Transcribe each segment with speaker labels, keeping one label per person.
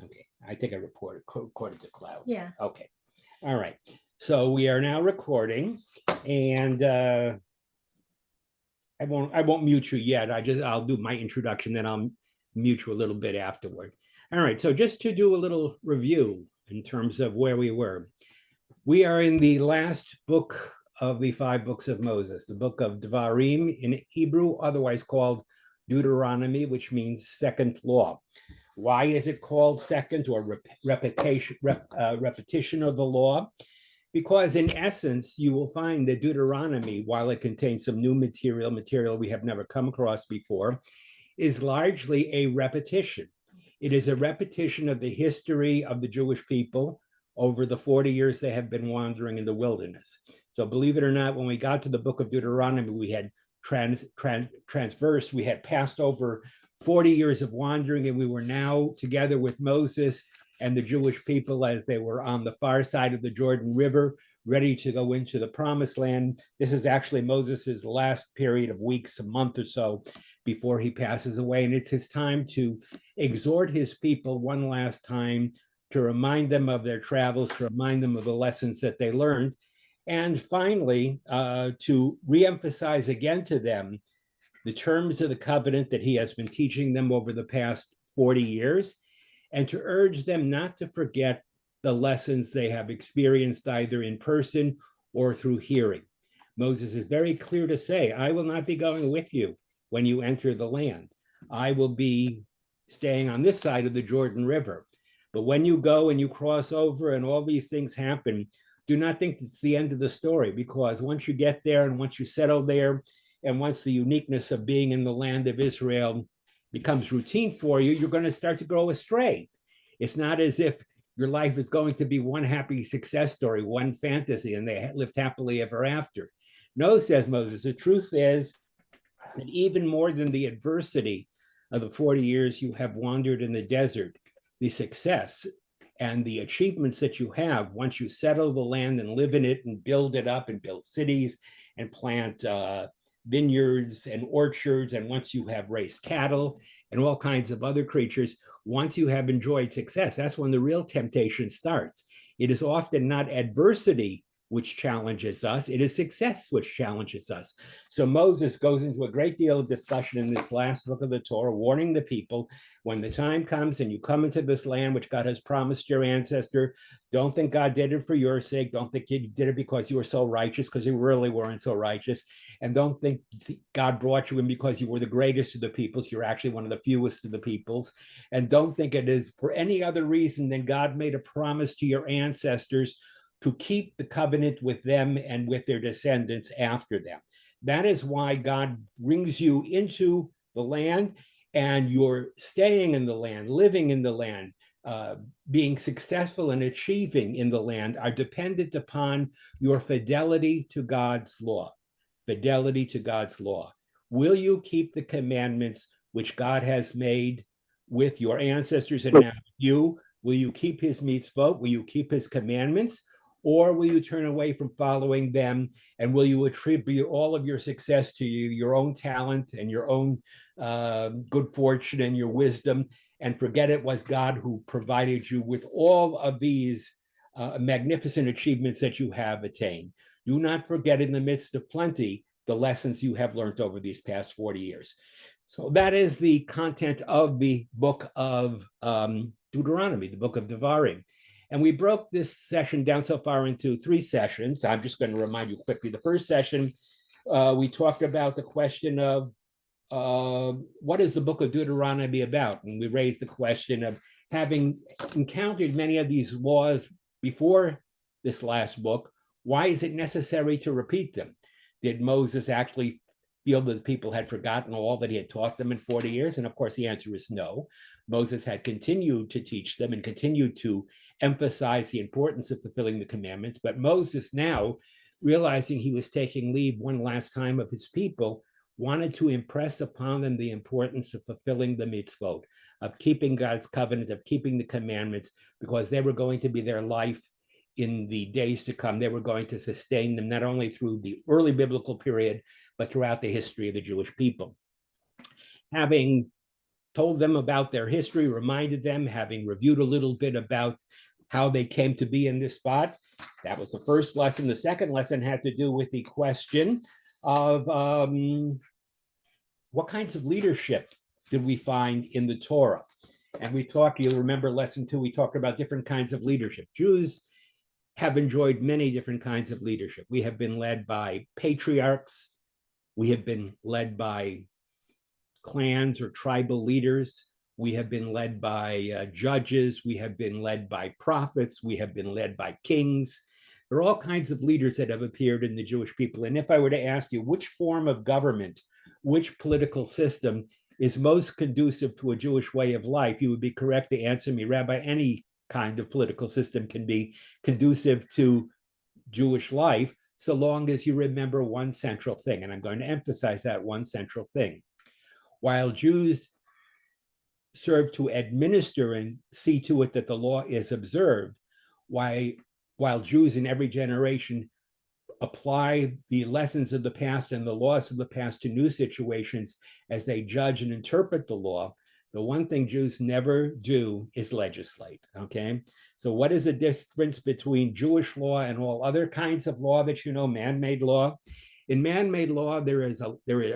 Speaker 1: Okay, I think I recorded to cloud.
Speaker 2: Yeah.
Speaker 1: Okay, all right. So we are now recording, and I won't mute you yet. I'll do my introduction, then I'll mute you a little bit afterward. All right. So just to do a little review in terms of where we were, we are in the last book of the 5 books of Moses, the book of Devarim in Hebrew, otherwise called Deuteronomy, which means second law. Why is it called second, or repetition of the law? Because in essence, you will find that Deuteronomy, while it contains some new material we have never come across before, is largely a repetition. It is a repetition of the history of the Jewish people over the 40 years they have been wandering in the wilderness. So believe it or not, when we got to the book of Deuteronomy, we had transversed, we had passed over 40 years of wandering, and we were now together with Moses and the Jewish people as they were on the far side of the Jordan River, ready to go into the promised land. This is actually Moses's last period of weeks, a month or so before he passes away. And it's his time to exhort his people one last time, to remind them of their travels, to remind them of the lessons that they learned. And finally, to reemphasize again to them the terms of the covenant that he has been teaching them over the past 40 years, and to urge them not to forget the lessons they have experienced either in person or through hearing. Moses is very clear to say, I will not be going with you when you enter the land. I will be staying on this side of the Jordan River. But when you go and you cross over and all these things happen, do not think it's the end of the story, because once you get there and once you settle there, and once the uniqueness of being in the land of Israel becomes routine for you, you're going to start to go astray. It's not as if your life is going to be one happy success story, one fantasy, and they lived happily ever after. No, says Moses, the truth is that even more than the adversity of the 40 years you have wandered in the desert, the success and the achievements that you have once you settle the land and live in it and build it up and build cities and plant vineyards and orchards, and once you have raised cattle and all kinds of other creatures, once you have enjoyed success, that's when the real temptation starts. It is often not adversity which challenges us, it is success which challenges us. So Moses goes into a great deal of discussion in this last book of the Torah, warning the people, when the time comes and you come into this land which God has promised your ancestor, don't think God did it for your sake. Don't think he did it because you were so righteous, because you really weren't so righteous. And don't think God brought you in because you were the greatest of the peoples. You're actually one of the fewest of the peoples. And don't think it is for any other reason than God made a promise to your ancestors to keep the covenant with them and with their descendants after them. That is why God brings you into the land, and you're staying in the land, living in the land, being successful and achieving in the land are dependent upon your fidelity to God's law. Fidelity to God's law. Will you keep the commandments which God has made with your ancestors and now you? Will you keep his mitzvot? Will you keep his commandments? Or will you turn away from following them, and will you attribute all of your success to your own talent and your own good fortune and your wisdom, and forget it was God who provided you with all of these magnificent achievements that you have attained? Do not forget in the midst of plenty the lessons you have learned over these past 40 years. So that is the content of the book of Deuteronomy, the book of Devarim. And we broke this session down so far into 3 sessions. I'm just going to remind you quickly. The first session, we talked about the question of what is the book of Deuteronomy about? And we raised the question of, having encountered many of these laws before this last book, why is it necessary to repeat them? Did Moses actually feel that the people had forgotten all that he had taught them in 40 years? And of course, the answer is no. Moses had continued to teach them and continued to emphasize the importance of fulfilling the commandments. But Moses now, realizing he was taking leave one last time of his people, wanted to impress upon them the importance of fulfilling the mitzvot, of keeping God's covenant, of keeping the commandments, because they were going to be their life in the days to come. They were going to sustain them not only through the early biblical period, but throughout the history of the Jewish people. Having told them about their history, reminded them, having reviewed a little bit about how they came to be in this spot. That was the first lesson. The second lesson had to do with the question of what kinds of leadership did we find in the Torah? And we talked, you'll remember lesson 2, we talked about different kinds of leadership. Jews have enjoyed many different kinds of leadership. We have been led by patriarchs. We have been led by clans or tribal leaders. We have been led by judges. We have been led by prophets. We have been led by kings. There are all kinds of leaders that have appeared in the Jewish people. And if I were to ask you which form of government, which political system is most conducive to a Jewish way of life, you would be correct to answer me, Rabbi, any kind of political system can be conducive to Jewish life, so long as you remember one central thing. And I'm going to emphasize that one central thing. While Jews serve to administer and see to it that the law is observed, while Jews in every generation apply the lessons of the past and the laws of the past to new situations as they judge and interpret the law, the one thing Jews never do is legislate, okay? So what is the difference between Jewish law and all other kinds of law that you know, man-made law? In man-made law, there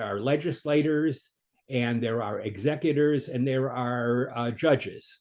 Speaker 1: are legislators, and there are executors, and there are judges.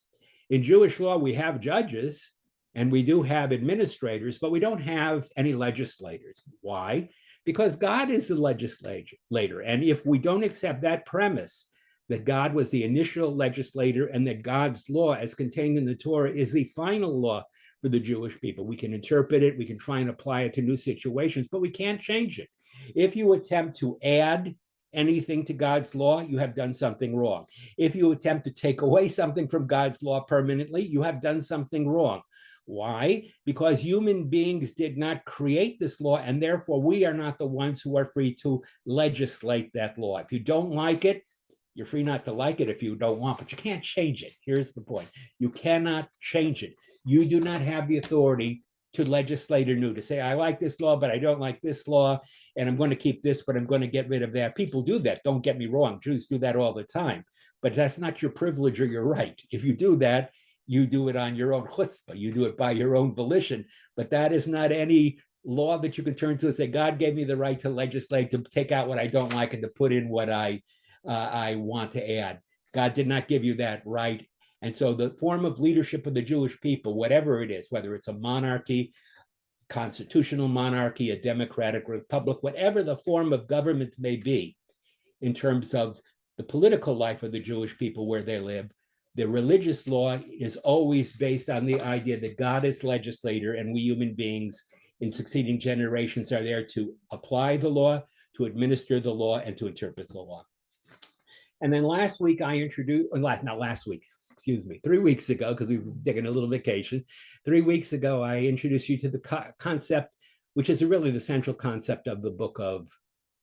Speaker 1: In Jewish law, we have judges, and we do have administrators, but we don't have any legislators. Why? Because God is the legislator. And if we don't accept that premise, that God was the initial legislator and that God's law, as contained in the Torah, is the final law for the Jewish people, we can interpret it, we can try and apply it to new situations, but we can't change it. If you attempt to add anything to God's law, you have done something wrong. If you attempt to take away something from God's law permanently, you have done something wrong. Why? Because human beings did not create this law, and therefore we are not the ones who are free to legislate that law. If you don't like it, you're free not to like it if you don't want, but you can't change it. Here's the point. You cannot change it. You do not have the authority to legislate anew, to say, I like this law, but I don't like this law, and I'm going to keep this, but I'm going to get rid of that. People do that. Don't get me wrong. Jews do that all the time, but that's not your privilege or your right. If you do that, you do it on your own chutzpah. You do it by your own volition, but that is not any law that you can turn to and say, God gave me the right to legislate, to take out what I don't like and to put in what I want to add. God did not give you that right. And so the form of leadership of the Jewish people, whatever it is, whether it's a monarchy, constitutional monarchy, a democratic republic, whatever the form of government may be, in terms of the political life of the Jewish people where they live, the religious law is always based on the idea that God is legislator and we human beings in succeeding generations are there to apply the law, to administer the law, and to interpret the law. And then last week I introduced, not last week, excuse me, 3 weeks ago, because we were taking a little vacation. 3 weeks ago, I introduced you to the concept, which is really the central concept of the book of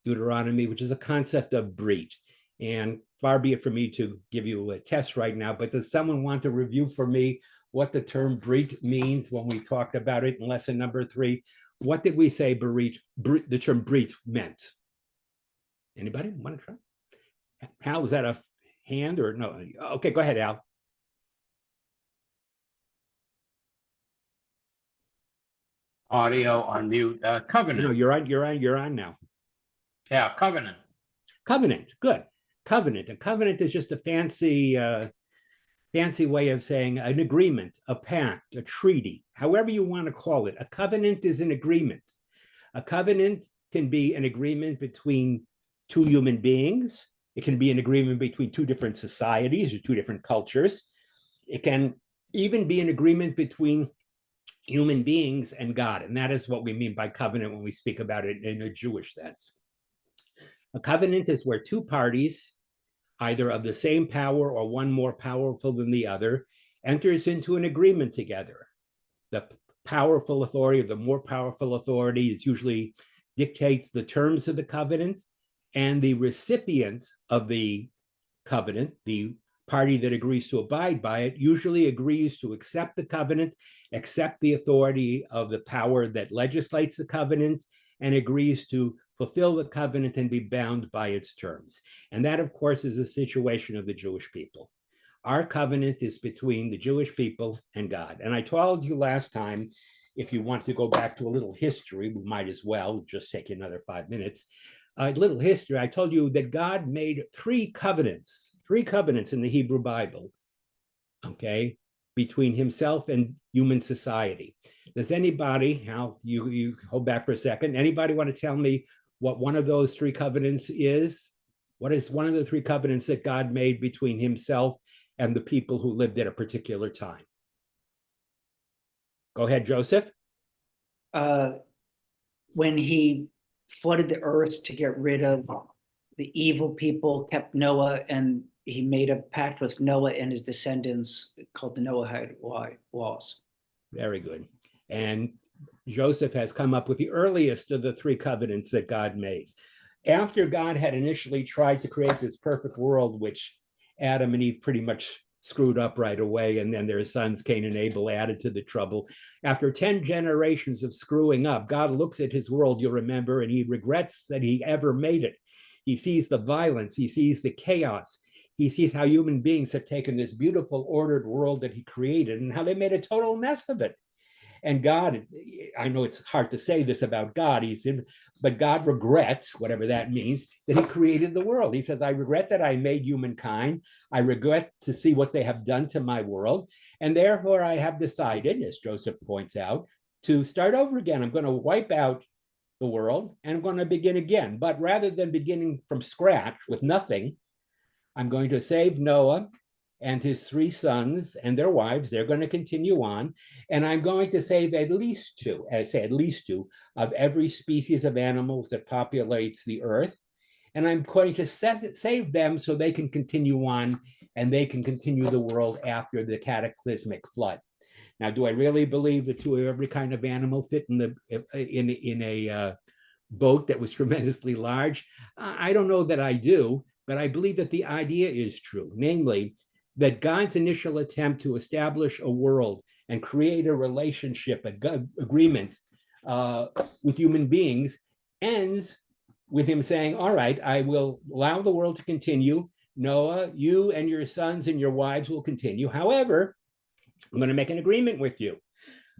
Speaker 1: Deuteronomy, which is a concept of brit. And far be it for me to give you a test right now, but does someone want to review for me what the term brit means when we talked about it in lesson number 3? What did we say the term brit meant? Anybody want to try? Hal, is that a hand or no? Okay, go ahead, Al.
Speaker 2: Audio on mute. Covenant.
Speaker 1: No, you're on now.
Speaker 2: Yeah, covenant.
Speaker 1: Covenant, good. Covenant. A covenant is just a fancy way of saying an agreement, a pact, a treaty, however you want to call it. A covenant is an agreement. A covenant can be an agreement between two human beings. It can be an agreement between two different societies or two different cultures. It can even be an agreement between human beings and God. And that is what we mean by covenant when we speak about it in a Jewish sense. A covenant is where two parties, either of the same power or one more powerful than the other, enters into an agreement together. The powerful authority, or the more powerful authority, is usually dictates the terms of the covenant, and the recipient of the covenant, the party that agrees to abide by it, usually agrees to accept the covenant, accept the authority of the power that legislates the covenant, and agrees to fulfill the covenant, and be bound by its terms. And that, of course, is the situation of the Jewish people. Our covenant is between the Jewish people and God. And I told you last time, if you want to go back to a little history, we might as well just take another 5 minutes. A little history. I told you that God made three covenants in the Hebrew Bible, okay, between himself and human society. Does anybody, you hold back for a second, anybody want to tell me what one of those three covenants is? What is one of the three covenants that God made between himself and the people who lived at a particular time? Go ahead, Joseph.
Speaker 3: When he flooded the earth to get rid of the evil people, kept Noah, and he made a pact with Noah and his descendants called the Noahide laws.
Speaker 1: Very good. And Joseph has come up with the earliest of the three covenants that God made. After God had initially tried to create this perfect world, which Adam and Eve pretty much screwed up right away, and then their sons Cain and Abel added to the trouble. After 10 generations of screwing up, God looks at his world, you'll remember, and he regrets that he ever made it. He sees the violence, he sees the chaos, he sees how human beings have taken this beautiful, ordered world that he created and how they made a total mess of it. And God, I know it's hard to say this about God, but God regrets, whatever that means, that he created the world. He says, I regret that I made humankind. I regret to see what they have done to my world. And therefore, I have decided, as Joseph points out, to start over again. I'm going to wipe out the world and I'm going to begin again. But rather than beginning from scratch with nothing, I'm going to save Noah and his 3 sons and their wives. They're going to continue on. And I'm going to save at least 2, of every species of animals that populates the earth. And I'm going to save them so they can continue on and they can continue the world after the cataclysmic flood. Now, do I really believe that 2 of every kind of animal fit in a boat that was tremendously large? I don't know that I do, but I believe that the idea is true, namely that God's initial attempt to establish a world and create a relationship, agreement with human beings ends with him saying, all right, I will allow the world to continue. Noah, you and your sons and your wives will continue. However, I'm going to make an agreement with you.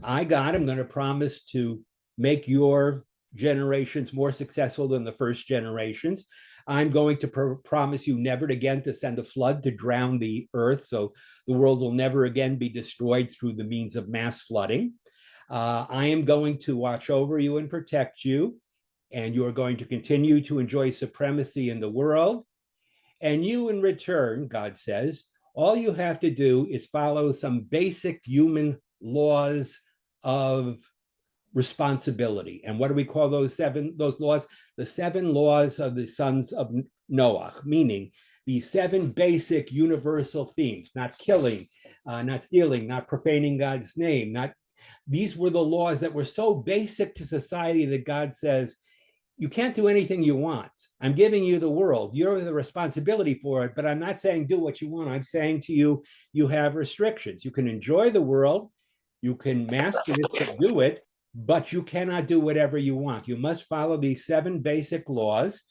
Speaker 1: I'm going to promise to make your generations more successful than the first generations. I'm going to promise you never again to send a flood to drown the earth, so the world will never again be destroyed through the means of mass flooding. I am going to watch over you and protect you, and you are going to continue to enjoy supremacy in the world. And you, in return, God says, all you have to do is follow some basic human laws of responsibility. And what do we call those laws? The 7 laws of the sons of Noah, meaning the 7 basic universal themes: not killing, not stealing, not profaning God's name. These were the laws that were so basic to society that God says, you can't do anything you want. I'm giving you the world. You're the responsibility for it, but I'm not saying do what you want. I'm saying to you, you have restrictions. You can enjoy the world, you can master it, subdue it, but you cannot do whatever you want. You must follow these 7 basic laws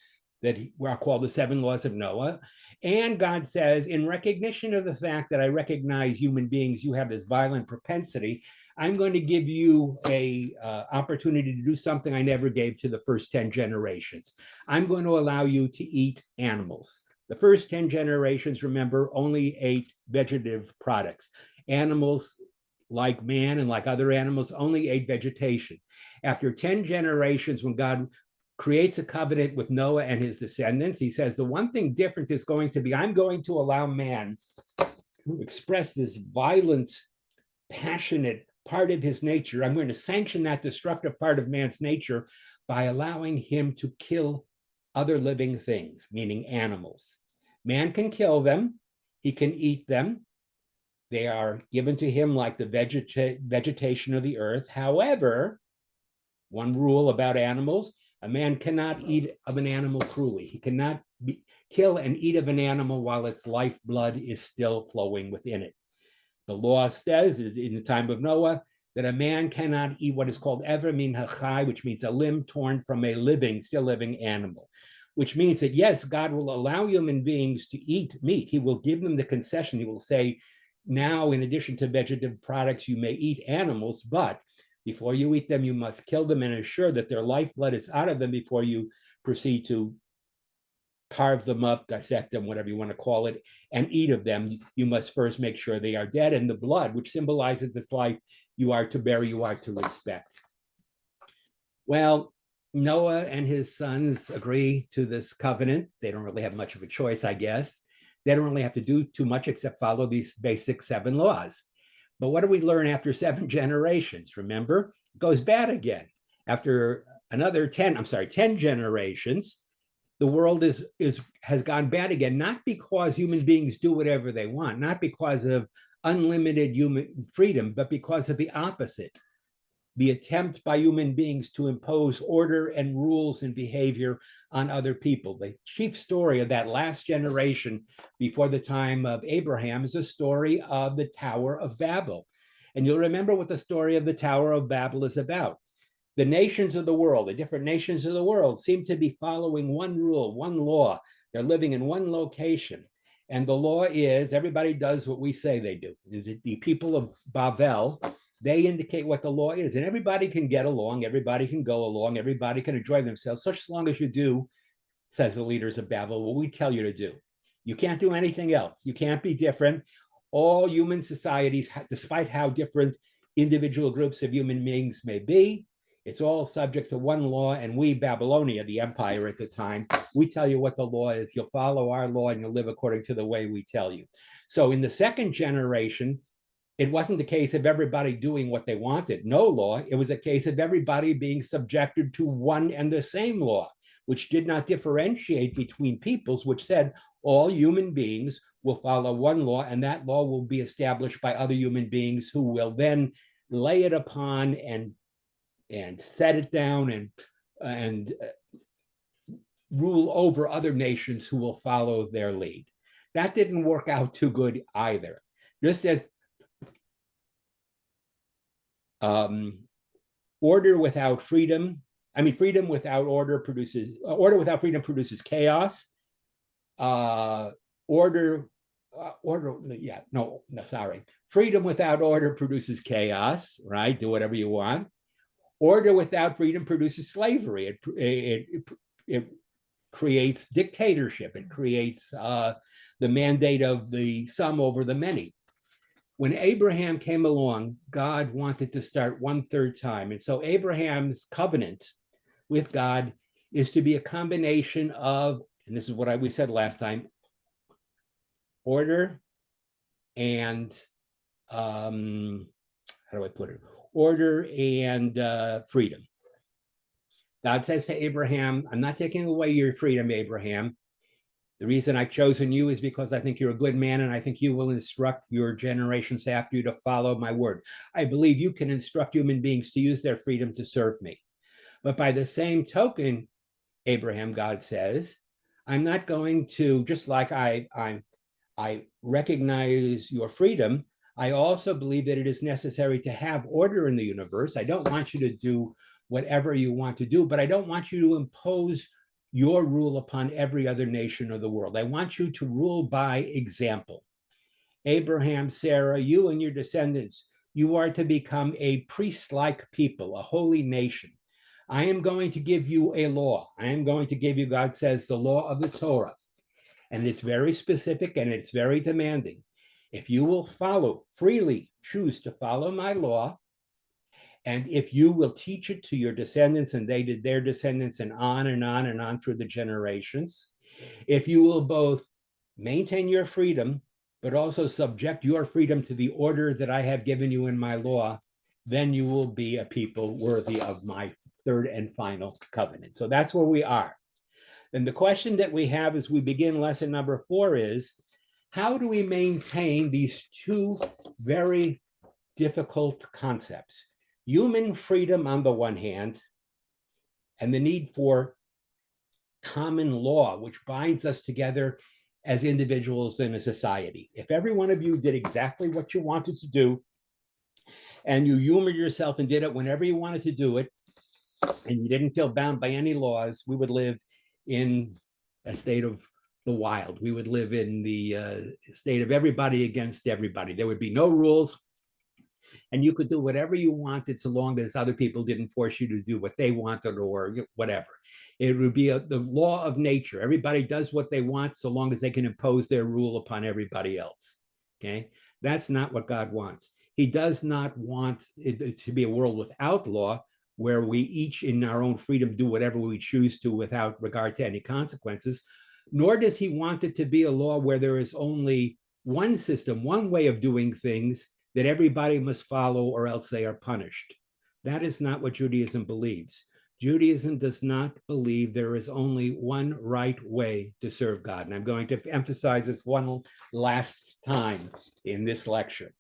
Speaker 1: that are called the 7 laws of Noah. And God says, in recognition of the fact that I recognize human beings, you have this violent propensity, I'm going to give you an opportunity to do something I never gave to the first 10 generations. I'm going to allow you to eat animals. The first 10 generations, remember, only ate vegetative products. Animals, like man and like other animals, only ate vegetation. After 10 generations, when God creates a covenant with Noah and his descendants, he says, the one thing different is going to be, I'm going to allow man to express this violent, passionate part of his nature. I'm going to sanction that destructive part of man's nature by allowing him to kill other living things, meaning animals. Man can kill them, he can eat them. They are given to him like the vegetation of the earth. However, one rule about animals, a man cannot eat of an animal cruelly. He cannot kill and eat of an animal while its lifeblood is still flowing within it. The law says in the time of Noah, that a man cannot eat what is called ever min hachai, which means a limb torn from a living, still living animal, which means that yes, God will allow human beings to eat meat. He will give them the concession. He will say, now, in addition to vegetative products, you may eat animals, but before you eat them, you must kill them and ensure that their lifeblood is out of them before you proceed to carve them up, dissect them, whatever you want to call it, and eat of them. You must first make sure they are dead, and the blood, which symbolizes this life, you are to bury, you are to respect. Well, Noah and his sons agree to this covenant. They don't really have much of a choice, I guess. They don't really have to do too much except follow these basic 7 laws. But what do we learn after 7 generations? Remember, it goes bad again. After another 10 generations, the world has gone bad again, not because human beings do whatever they want, not because of unlimited human freedom, but because of the opposite. The attempt by human beings to impose order and rules and behavior on other people. The chief story of that last generation before the time of Abraham is the story of the Tower of Babel. And you'll remember what the story of the Tower of Babel is about. The nations of the world, the different nations of the world, seem to be following one rule, one law. They're living in one location. And the law is everybody does what we say they do. The people of Babel, they indicate what the law is, and everybody can get along, everybody can go along, everybody can enjoy themselves, such as long as you do, says the leaders of Babel, what we tell you to do. You can't do anything else. You can't be different. All human societies, despite how different individual groups of human beings may be, it's all subject to one law, and we, Babylonia, the empire at the time, we tell you what the law is. You'll follow our law, and you'll live according to the way we tell you. So in the second generation, it wasn't the case of everybody doing what they wanted, no law. It was a case of everybody being subjected to one and the same law, which did not differentiate between peoples, which said all human beings will follow one law, and that law will be established by other human beings who will then lay it upon and set it down and rule over other nations who will follow their lead. That didn't work out too good either. Just as order without freedom, freedom without order without freedom produces chaos. Freedom without order produces chaos, right? Do whatever you want. Order without freedom produces slavery. It creates dictatorship. It creates the mandate of the some over the many. When Abraham came along, God wanted to start 1/3 time. And so Abraham's covenant with God is to be a combination of, and this is what we said last time, order and, how do I put it? Order and freedom. God says to Abraham, I'm not taking away your freedom, Abraham. The reason I've chosen you is because I think you're a good man, and I think you will instruct your generations after you to follow my word. I believe you can instruct human beings to use their freedom to serve me. But by the same token, Abraham, God says, I'm not going to, just like I recognize your freedom, I also believe that it is necessary to have order in the universe. I don't want you to do whatever you want to do, but I don't want you to impose your rule upon every other nation of the world. I want you to rule by example. Abraham, Sarah, you and your descendants, you are to become a priest-like people, a holy nation. I am going to give you a law. I am going to give you, God says, the law of the Torah. And it's very specific and it's very demanding. If you will freely choose to follow my law, and if you will teach it to your descendants and they did their descendants and on and on and on through the generations, if you will both maintain your freedom, but also subject your freedom to the order that I have given you in my law, then you will be a people worthy of my third and final covenant. So that's where we are. And the question that we have as we begin lesson number 4 is, how do we maintain these two very difficult concepts? Human freedom on the one hand, and the need for common law, which binds us together as individuals in a society. If every one of you did exactly what you wanted to do, and you humored yourself and did it whenever you wanted to do it, and you didn't feel bound by any laws, we would live in a state of the wild. We would live in the state of everybody against everybody. There would be no rules, and you could do whatever you wanted so long as other people didn't force you to do what they wanted or whatever. It would be the law of nature. Everybody does what they want so long as they can impose their rule upon everybody else. Okay, that's not what God wants. He does not want it to be a world without law, where we each in our own freedom do whatever we choose to without regard to any consequences, nor does he want it to be a law where there is only one system, one way of doing things that everybody must follow or else they are punished. That is not what Judaism believes. Judaism does not believe there is only one right way to serve God. And I'm going to emphasize this one last time in this lecture.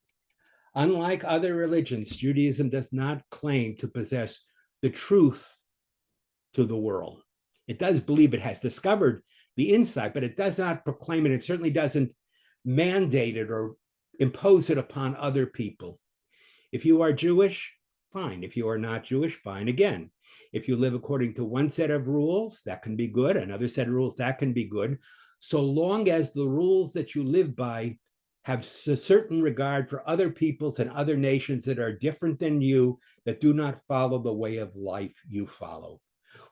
Speaker 1: Unlike other religions, Judaism does not claim to possess the truth to the world. It does believe it has discovered the insight, but it does not proclaim it. It certainly doesn't mandate it or impose it upon other people. If you are Jewish, fine. If you are not Jewish, fine again. If you live according to one set of rules, that can be good. Another set of rules, that can be good. So long as the rules that you live by have a certain regard for other peoples and other nations that are different than you, that do not follow the way of life you follow.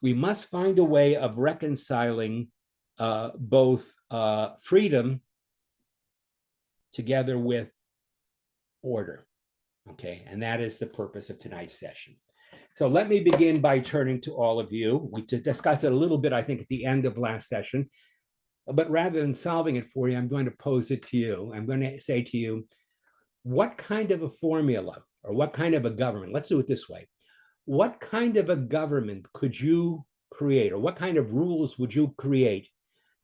Speaker 1: We must find a way of reconciling both freedom together with order. Okay, and that is the purpose of tonight's session. So let me begin by turning to all of you. We discussed it a little bit, I think, at the end of last session. But rather than solving it for you, I'm going to pose it to you. I'm going to say to you, what kind of a formula or what kind of a government, let's do it this way. What kind of a government could you create, or what kind of rules would you create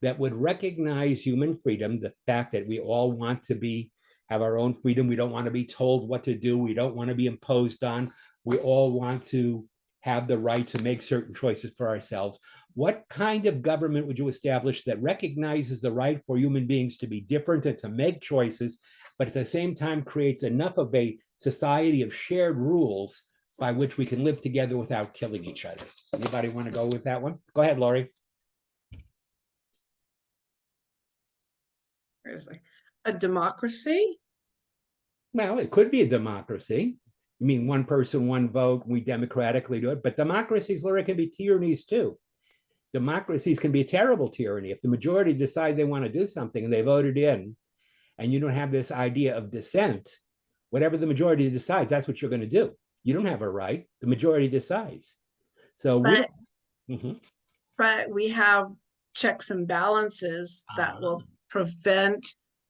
Speaker 1: that would recognize human freedom, the fact that we all want to have our own freedom. We don't want to be told what to do. We don't want to be imposed on. We all want to have the right to make certain choices for ourselves. What kind of government would you establish that recognizes the right for human beings to be different and to make choices, but at the same time creates enough of a society of shared rules by which we can live together without killing each other? Anybody want to go with that one? Go ahead, Laurie.
Speaker 4: A democracy?
Speaker 1: Well, it could be a democracy. I mean, one person, one vote, we democratically do it, but democracies, Laura, can be tyrannies too. Democracies can be a terrible tyranny. If the majority decide they want to do something and they voted in, and you don't have this idea of dissent, whatever the majority decides, that's what you're going to do. You don't have a right. The majority decides. So
Speaker 4: but we have checks and balances that will prevent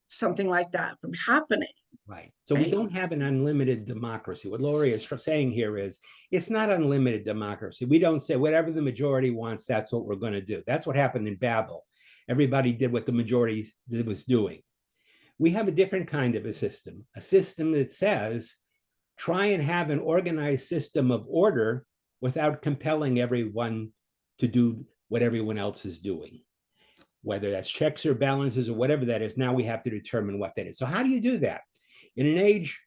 Speaker 4: something like that from happening.
Speaker 1: Right. So we don't have an unlimited democracy. What Laurie is saying here is it's not unlimited democracy. We don't say whatever the majority wants, that's what we're going to do. That's what happened in Babel. Everybody did what the majority was doing. We have a different kind of a system that says, try and have an organized system of order without compelling everyone to do what everyone else is doing. Whether that's checks or balances or whatever that is, now we have to determine what that is. So how do you do that? In an age,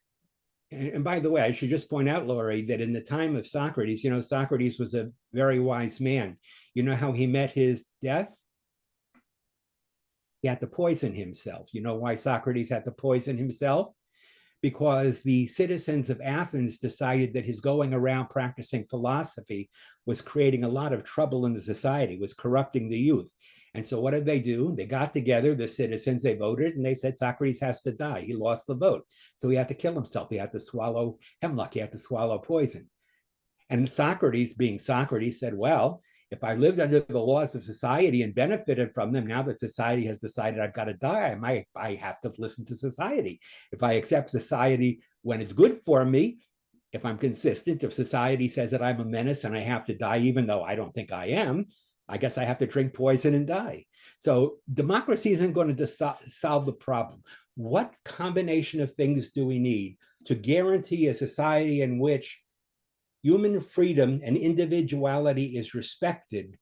Speaker 1: and by the way, I should just point out, Laurie, that in the time of Socrates, Socrates was a very wise man. You know how he met his death? He had to poison himself. You know why Socrates had to poison himself? Because the citizens of Athens decided that his going around practicing philosophy was creating a lot of trouble in the society, was corrupting the youth. And so what did they do? They got together, the citizens, they voted, and they said Socrates has to die. He lost the vote. So he had to kill himself. He had to swallow hemlock. He had to swallow poison. And Socrates, being Socrates, said, well, if I lived under the laws of society and benefited from them, now that society has decided I've got to die, I have to listen to society. If I accept society when it's good for me, if I'm consistent, if society says that I'm a menace and I have to die, even though I don't think I am, I guess I have to drink poison and die. So democracy isn't going to solve the problem. What combination of things do we need to guarantee a society in which human freedom and individuality is respected,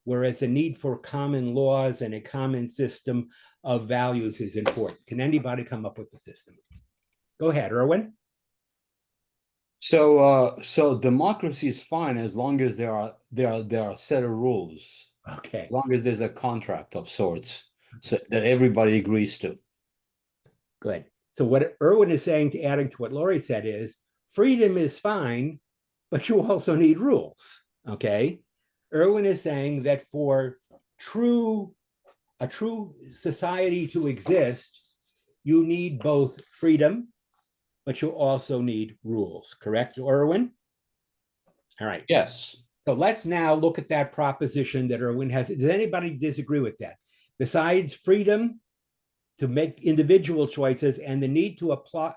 Speaker 1: whereas the need for common laws and a common system of values is important? Can anybody come up with the system? Go ahead, Erwin.
Speaker 5: So democracy is fine as long as there are a set of rules,
Speaker 1: Okay,
Speaker 5: as long as there's a contract of sorts, so that everybody agrees to.
Speaker 1: good. So what Erwin is saying, to adding to what Lori said, is freedom is fine, but you also need rules. Okay, Erwin is saying that for a true society to exist, you need both freedom, but you also need rules. Correct, Erwin? All right.
Speaker 5: Yes.
Speaker 1: So let's now look at that proposition that Erwin has. Does anybody disagree with that? Besides freedom to make individual choices and the need to apply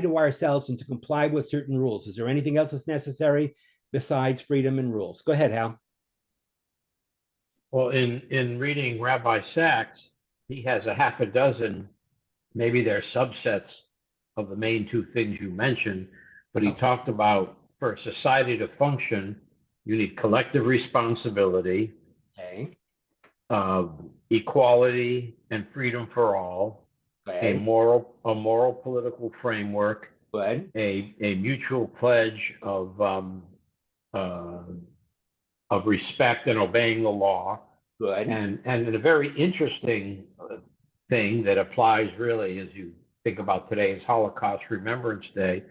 Speaker 1: to ourselves and to comply with certain rules, is there anything else that's necessary besides freedom and rules? Go ahead, Hal.
Speaker 2: Well, in reading Rabbi Sachs, he has a half a dozen, maybe they're subsets of the main two things you mentioned, but he
Speaker 1: Okay.
Speaker 2: talked about for a society to function, you need collective responsibility,
Speaker 1: Okay.
Speaker 2: equality and freedom for all, a
Speaker 1: Okay.
Speaker 2: moral political framework,
Speaker 1: Good.
Speaker 2: a mutual pledge of respect and obeying the law,
Speaker 1: Good.
Speaker 2: and a very interesting thing that applies really as you think about today's Holocaust Remembrance Day,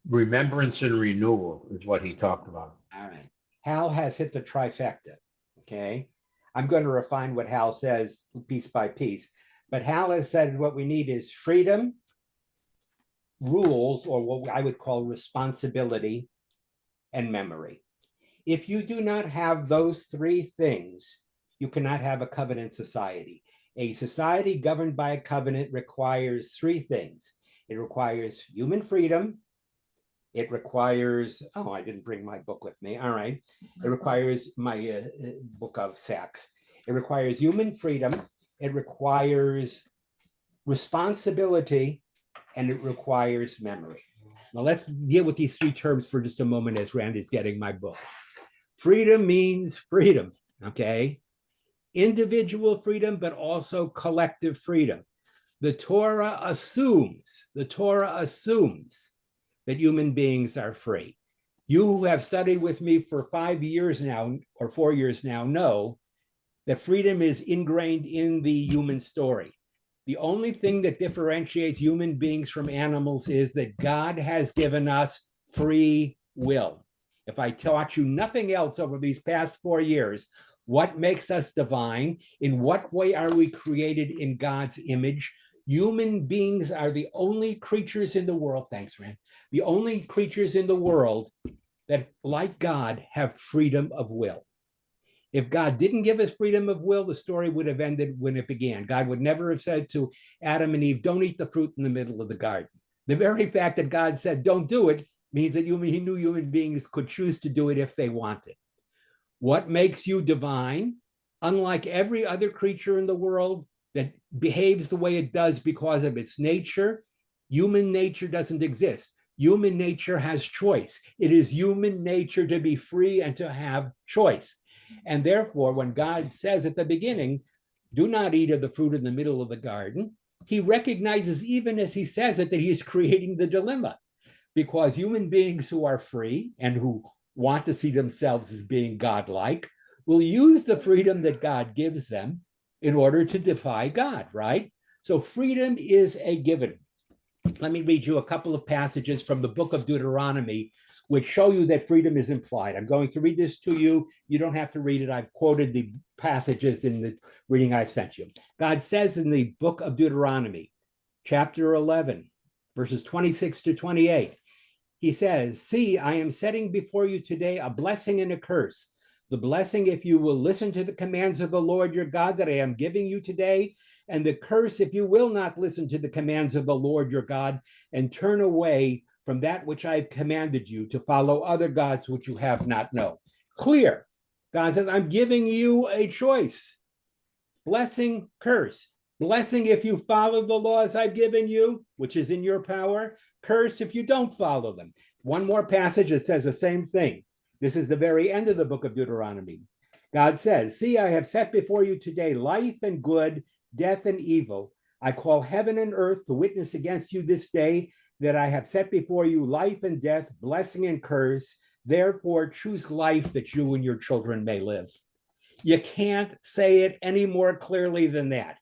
Speaker 2: remembrance and renewal is what he talked about.
Speaker 1: All right. Hal has hit the trifecta. Okay. I'm going to refine what Hal says piece by piece, but Hal has said what we need is freedom, rules, or what I would call responsibility, and memory. If you do not have those three things, you cannot have a covenant society. A society governed by a covenant requires three things. It requires human freedom. It requires, oh, I didn't bring my book with me. All right. It requires my book of Sachs. It requires human freedom. It requires responsibility, and it requires memory. Now let's deal with these three terms for just a moment as Randy's getting my book. Freedom means freedom, okay? Individual freedom, but also collective freedom. The Torah assumes that human beings are free. You who have studied with me for 5 years now, or 4 years now, know that freedom is ingrained in the human story. The only thing that differentiates human beings from animals is that God has given us free will. If I taught you nothing else over these past 4 years, what makes us divine? In what way are we created in God's image? Human beings are the only creatures in the world, thanks, Rand, the only creatures in the world that, like God, have freedom of will. If God didn't give us freedom of will, the story would have ended when it began. God would never have said to Adam and Eve, don't eat the fruit in the middle of the garden. The very fact that God said, don't do it, means that he knew human beings could choose to do it if they wanted. What makes you divine? Unlike every other creature in the world that behaves the way it does because of its nature, human nature doesn't exist. Human nature has choice. It is human nature to be free and to have choice. And therefore, when God says at the beginning, do not eat of the fruit in the middle of the garden, he recognizes, even as he says it, that he is creating the dilemma. Because human beings who are free and who want to see themselves as being godlike will use the freedom that God gives them in order to defy God, right? So freedom is a given. Let me read you a couple of passages from the book of Deuteronomy, which show you that freedom is implied. I'm going to read this to you. You don't have to read it. I've quoted the passages in the reading I've sent you. God says in the book of Deuteronomy, chapter 11, verses 26 to 28, he says, see, I am setting before you today a blessing and a curse. The blessing, if you will listen to the commands of the Lord your God that I am giving you today, and the curse, if you will not listen to the commands of the Lord your God and turn away from that which I have commanded you to follow other gods which you have not known. Clear. God says, I'm giving you a choice. Blessing, curse. Blessing if you follow the laws I've given you, which is in your power. Curse if you don't follow them. One more passage that says the same thing. This is the very end of the book of Deuteronomy. God says, see, I have set before you today life and good, death and evil. I call heaven and earth to witness against you this day that I have set before you life and death, blessing and curse. Therefore, choose life that you and your children may live. You can't say it any more clearly than that.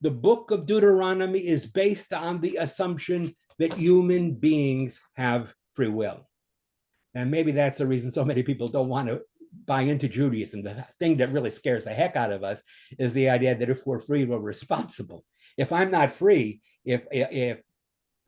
Speaker 1: The book of Deuteronomy is based on the assumption that human beings have free will. And maybe that's the reason so many people don't want to buy into Judaism. The thing that really scares the heck out of us is the idea that if we're free, we're responsible. If I'm not free, if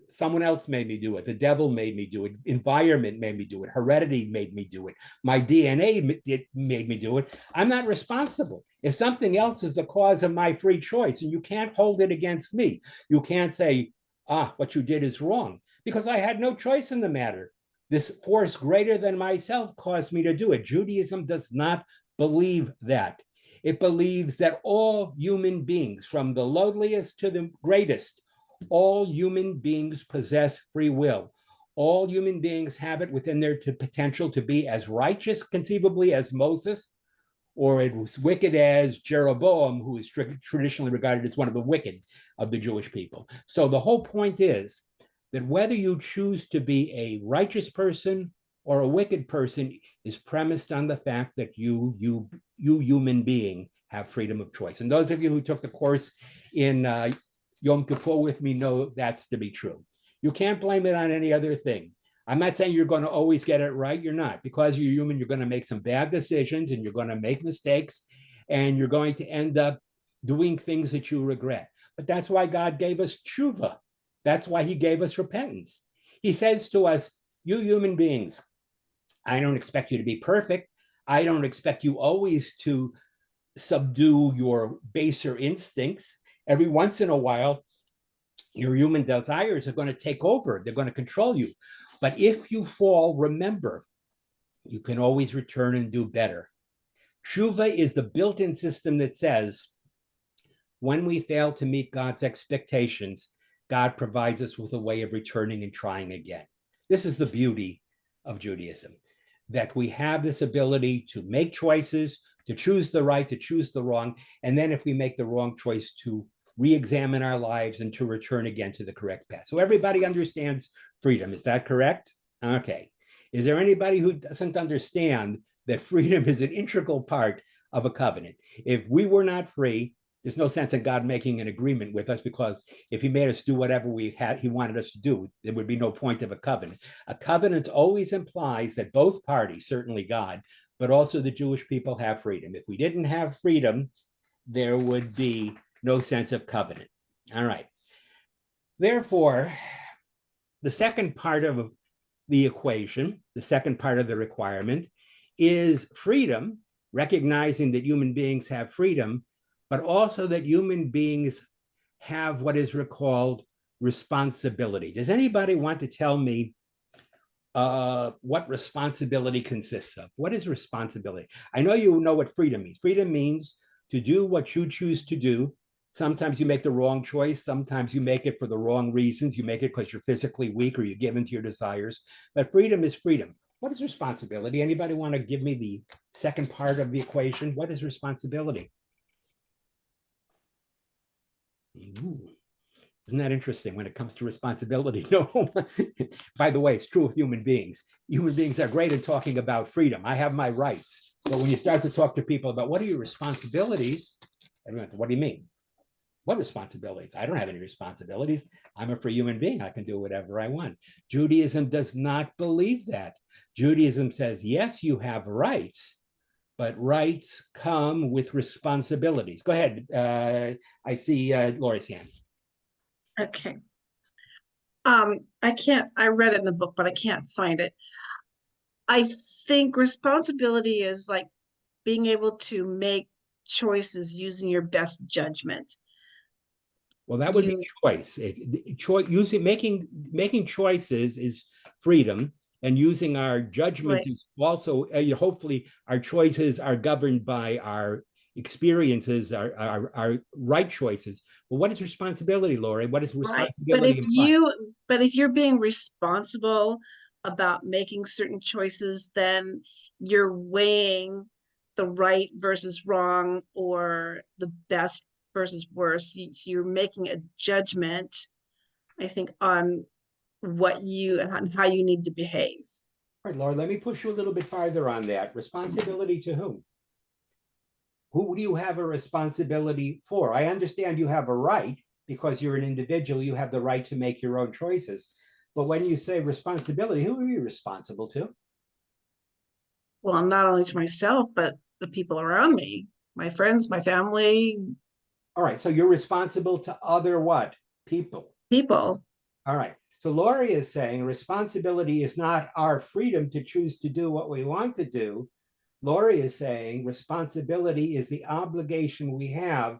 Speaker 1: someone else made me do it, the devil made me do it, environment made me do it, heredity made me do it, my DNA made me do it, I'm not responsible. If something else is the cause of my free choice, and you can't hold it against me, you can't say, what you did is wrong, because I had no choice in the matter. This force greater than myself caused me to do it. Judaism does not believe that. It believes that all human beings, from the lowliest to the greatest, all human beings possess free will. All human beings have it within their potential to be as righteous conceivably as Moses, or as wicked as Jeroboam, who is traditionally regarded as one of the wicked of the Jewish people. So the whole point is that whether you choose to be a righteous person or a wicked person is premised on the fact that you human being have freedom of choice. And those of you who took the course in Yom Kippur with me know that's to be true. You can't blame it on any other thing. I'm not saying you're going to always get it right. You're not. Because you're human, you're going to make some bad decisions and you're going to make mistakes and you're going to end up doing things that you regret. But that's why God gave us tshuva. That's why he gave us repentance. He says to us, you human beings, I don't expect you to be perfect. I don't expect you always to subdue your baser instincts. Every once in a while, your human desires are going to take over. They're going to control you. But if you fall, remember, you can always return and do better. Tshuva is the built-in system that says, when we fail to meet God's expectations, God provides us with a way of returning and trying again. This is the beauty of Judaism, that we have this ability to make choices, to choose the right, to choose the wrong, and then if we make the wrong choice, to re-examine our lives and to return again to the correct path. So everybody understands freedom. Is that correct? Okay. Is there anybody who doesn't understand that freedom is an integral part of a covenant? If we were not free, there's no sense in God making an agreement with us, because if he made us do whatever he wanted us to do, there would be no point of a covenant. A covenant always implies that both parties, certainly God, but also the Jewish people, have freedom. If we didn't have freedom, there would be no sense of covenant. All right. Therefore, the second part of the equation, the second part of the requirement, is freedom, recognizing that human beings have freedom, but also that human beings have what is called responsibility. Does anybody want to tell me what responsibility consists of? What is responsibility? I know you know what freedom means. Freedom means to do what you choose to do. Sometimes you make the wrong choice. Sometimes you make it for the wrong reasons. You make it because you're physically weak or you give in to your desires. But freedom is freedom. What is responsibility? Anybody want to give me the second part of the equation? What is responsibility? Ooh. Isn't that interesting when it comes to responsibility? No. By the way, it's true with human beings. Human beings are great at talking about freedom. I have my rights. But when you start to talk to people about what are your responsibilities, everyone says, what do you mean? What responsibilities? I don't have any responsibilities. I'm a free human being. I can do whatever I want. Judaism does not believe that. Judaism says, yes, you have rights, but rights come with responsibilities. Go ahead. I see Lori's hand.
Speaker 4: Okay. I read it in the book, but I can't find it. I think responsibility is like being able to make choices using your best judgment.
Speaker 1: Well, that would be choice. Making choices is freedom, and using our judgment
Speaker 4: Right.
Speaker 1: is also, hopefully our choices are governed by our experiences, our right choices. Well, what is responsibility, Lori? What is
Speaker 4: Right.
Speaker 1: responsibility imply?
Speaker 4: But if you're being responsible about making certain choices, then you're weighing the right versus wrong, or the best versus worst. So you're making a judgment, I think, on what you and how you need to behave.
Speaker 1: All right, Laura, let me push you a little bit farther on that. Responsibility to whom? Who do you have a responsibility for? I understand you have a right because you're an individual, you have the right to make your own choices. But when you say responsibility, who are you responsible to?
Speaker 4: Well, I'm not only to myself, but the people around me, my friends, my family,
Speaker 1: All right, so you're responsible to other what? People.
Speaker 4: people.
Speaker 1: All right. So Lori is saying responsibility is not our freedom to choose to do what we want to do. Lori is saying responsibility is the obligation we have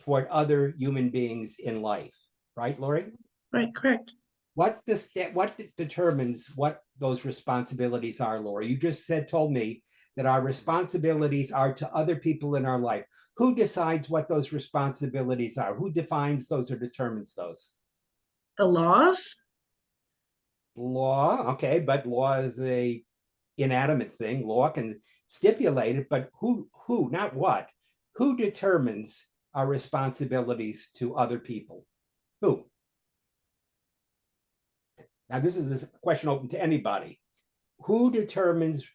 Speaker 1: toward other human beings in life. Right, Lori?
Speaker 4: Right, correct.
Speaker 1: What determines what those responsibilities are, Lori? You just told me that our responsibilities are to other people in our life. Who decides what those responsibilities are? Who defines those or determines those?
Speaker 4: The laws?
Speaker 1: Law, okay, but law is a inanimate thing. Law can stipulate it, but who, not what? Who determines our responsibilities to other people? Who? Now, this is a question open to anybody. Who determines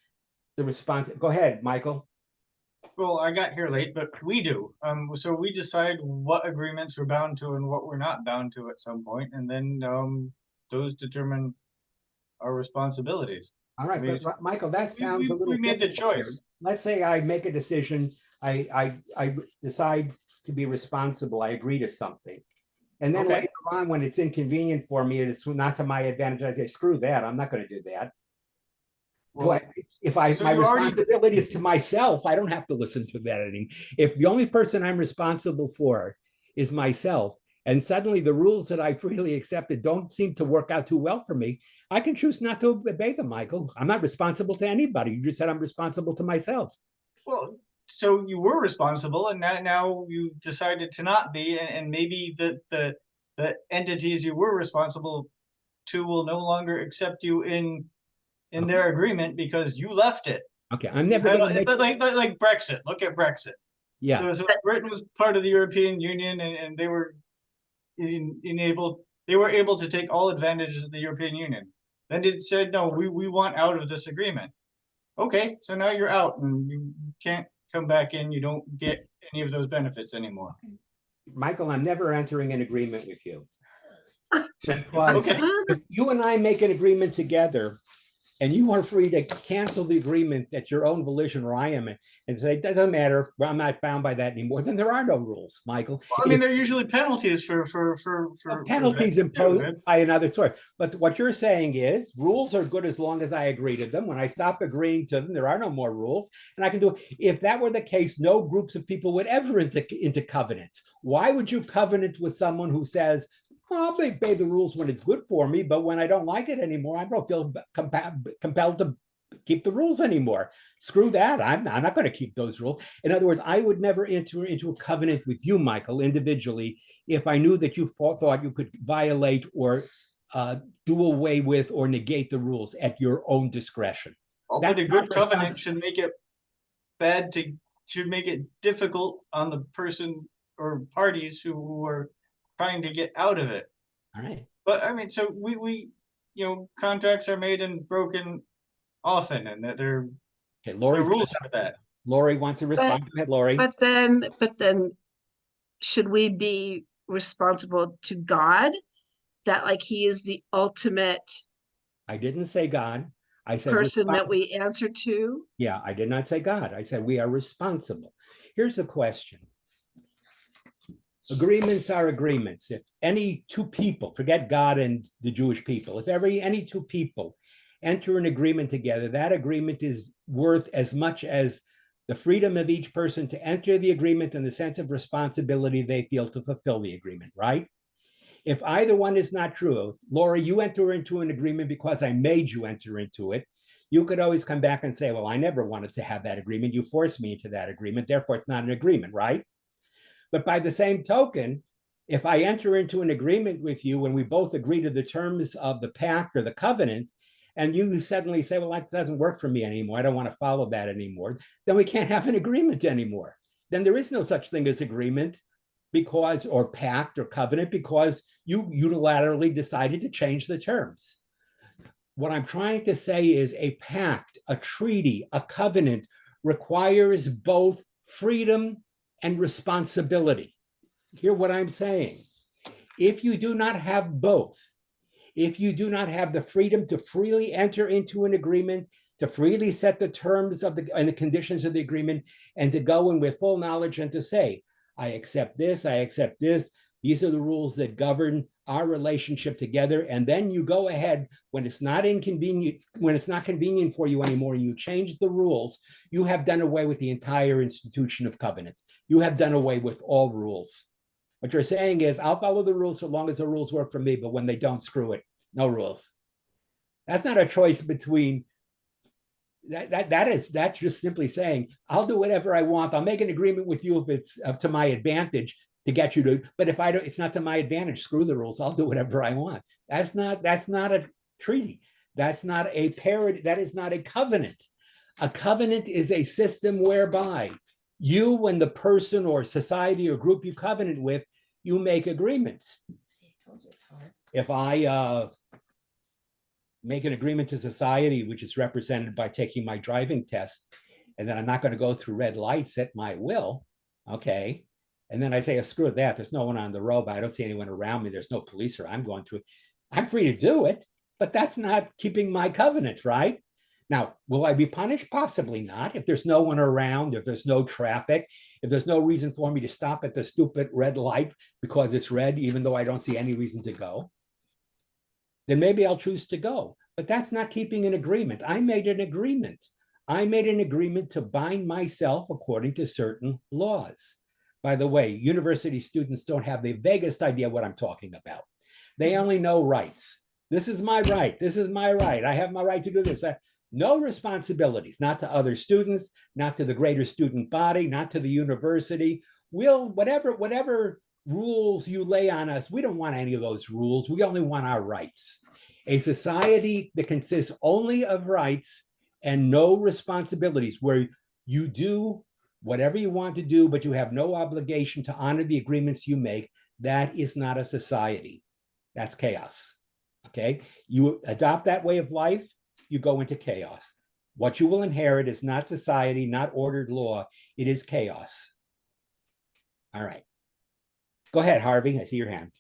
Speaker 1: the response? Go ahead, Michael.
Speaker 6: Well, I got here late, but we do. So we decide what agreements we're bound to and what we're not bound to at some point, and then those determine our responsibilities.
Speaker 1: All right, but Michael, that sounds a little.
Speaker 6: We made the choice.
Speaker 1: Here. Let's say I make a decision. I decide to be responsible. I agree to something. And then later on, when it's inconvenient for me, it's not to my advantage. I say, screw that. I'm not going to do that. Well, if my responsibility is to myself, I don't have to listen to that anymore. If the only person I'm responsible for is myself, and suddenly the rules that I freely accepted don't seem to work out too well for me, I can choose not to obey them, Michael. I'm not responsible to anybody. You just said I'm responsible to myself.
Speaker 6: Well, so you were responsible, and now you decided to not be, and maybe the entities you were responsible to will no longer accept you in their agreement because you left it.
Speaker 1: Okay, I'm never going to make...
Speaker 6: like Brexit. Look at Brexit.
Speaker 1: Yeah.
Speaker 6: So Britain was part of the European Union, and they were able to take all advantages of the European Union. Then it said, no, we want out of this agreement. Okay, so now you're out and you can't come back in. You don't get any of those benefits anymore.
Speaker 1: Michael, I'm never entering an agreement with you. Because if you and I make an agreement together, and you are free to cancel the agreement at your own volition, or I am, and say, that doesn't matter, I'm not bound by that anymore, then there are no rules, Michael.
Speaker 6: Well, I mean, there are usually penalties for
Speaker 1: penalties imposed by another sort. But what you're saying is rules are good as long as I agree to them. When I stop agreeing to them, there are no more rules. And I can do, if that were the case, no groups of people would ever into covenants. Why would you covenant with someone who says, I'll obey the rules when it's good for me, but when I don't like it anymore, I don't feel compelled to keep the rules anymore. Screw that. I'm not going to keep those rules. In other words, I would never enter into a covenant with you, Michael, individually, if I knew that you thought you could violate or do away with or negate the rules at your own discretion.
Speaker 6: But a good covenant should make it should make it difficult on the person or parties who are trying to get out of it.
Speaker 1: All right.
Speaker 6: But I mean, so we contracts are made and broken often, and that there are rules for that.
Speaker 1: Lori wants to respond. Go ahead, Lori.
Speaker 4: But then should we be responsible to God, that like he is the ultimate
Speaker 1: I didn't say God. I said
Speaker 4: person that we answer to?
Speaker 1: Yeah, I did not say God. I said we are responsible. Here's the question. Agreements are agreements. If any two people, forget God and the Jewish people, if any two people enter an agreement together, that agreement is worth as much as the freedom of each person to enter the agreement and the sense of responsibility they feel to fulfill the agreement, right? If either one is not true, Laura, you enter into an agreement because I made you enter into it, you could always come back and say, well, I never wanted to have that agreement. You forced me into that agreement. Therefore, it's not an agreement, right? But by the same token, if I enter into an agreement with you and we both agree to the terms of the pact or the covenant, and you suddenly say, well, that doesn't work for me anymore, I don't want to follow that anymore, then we can't have an agreement anymore. Then there is no such thing as agreement. because, or pact or covenant, because you unilaterally decided to change the terms. What I'm trying to say is a pact, a treaty, a covenant requires both freedom and responsibility. Hear what I'm saying. If you do not have both, if you do not have the freedom to freely enter into an agreement, to freely set the terms of and the conditions of the agreement, and to go in with full knowledge and to say, I accept this, I accept this, these are the rules that govern our relationship together, and then you go ahead when it's not inconvenient, when it's not convenient for you anymore, and you change the rules, you have done away with the entire institution of covenant. You have done away with all rules. What you're saying is, I'll follow the rules so long as the rules work for me, but when they don't, screw it. No rules. That's not a choice between, that's just simply saying, I'll do whatever I want. I'll make an agreement with you if it's to my advantage to get you to, but if I don't, it's not to my advantage, screw the rules. I'll do whatever I want. That's not a treaty. That's not a parity. That is not a covenant. A covenant is a system whereby you and the person or society or group you covenant with, you make agreements.
Speaker 4: See, I told you it's hard.
Speaker 1: If I make an agreement to society, which is represented by taking my driving test, and then I'm not going to go through red lights at my will, okay? And then I say, oh, screw that, there's no one on the road, but I don't see anyone around me, there's no police, or I'm going through it. I'm free to do it, but that's not keeping my covenant, right? Now, will I be punished? Possibly not. If there's no one around, if there's no traffic, if there's no reason for me to stop at the stupid red light because it's red, even though I don't see any reason to go, then maybe I'll choose to go. But that's not keeping an agreement. I made an agreement. I made an agreement to bind myself according to certain laws. By the way, university students don't have the vaguest idea what I'm talking about. They only know rights. This is my right. This is my right. I have my right to do this. No responsibilities, not to other students, not to the greater student body, not to the university. We'll, whatever rules you lay on us, we don't want any of those rules. We only want our rights. A society that consists only of rights and no responsibilities, where you do whatever you want to do, but you have no obligation to honor the agreements you make, that is not a society. That's chaos. Okay? You adopt that way of life, you go into chaos. What you will inherit is not society, not ordered law. It is chaos. All right. Go ahead, Harvey. I see your hand.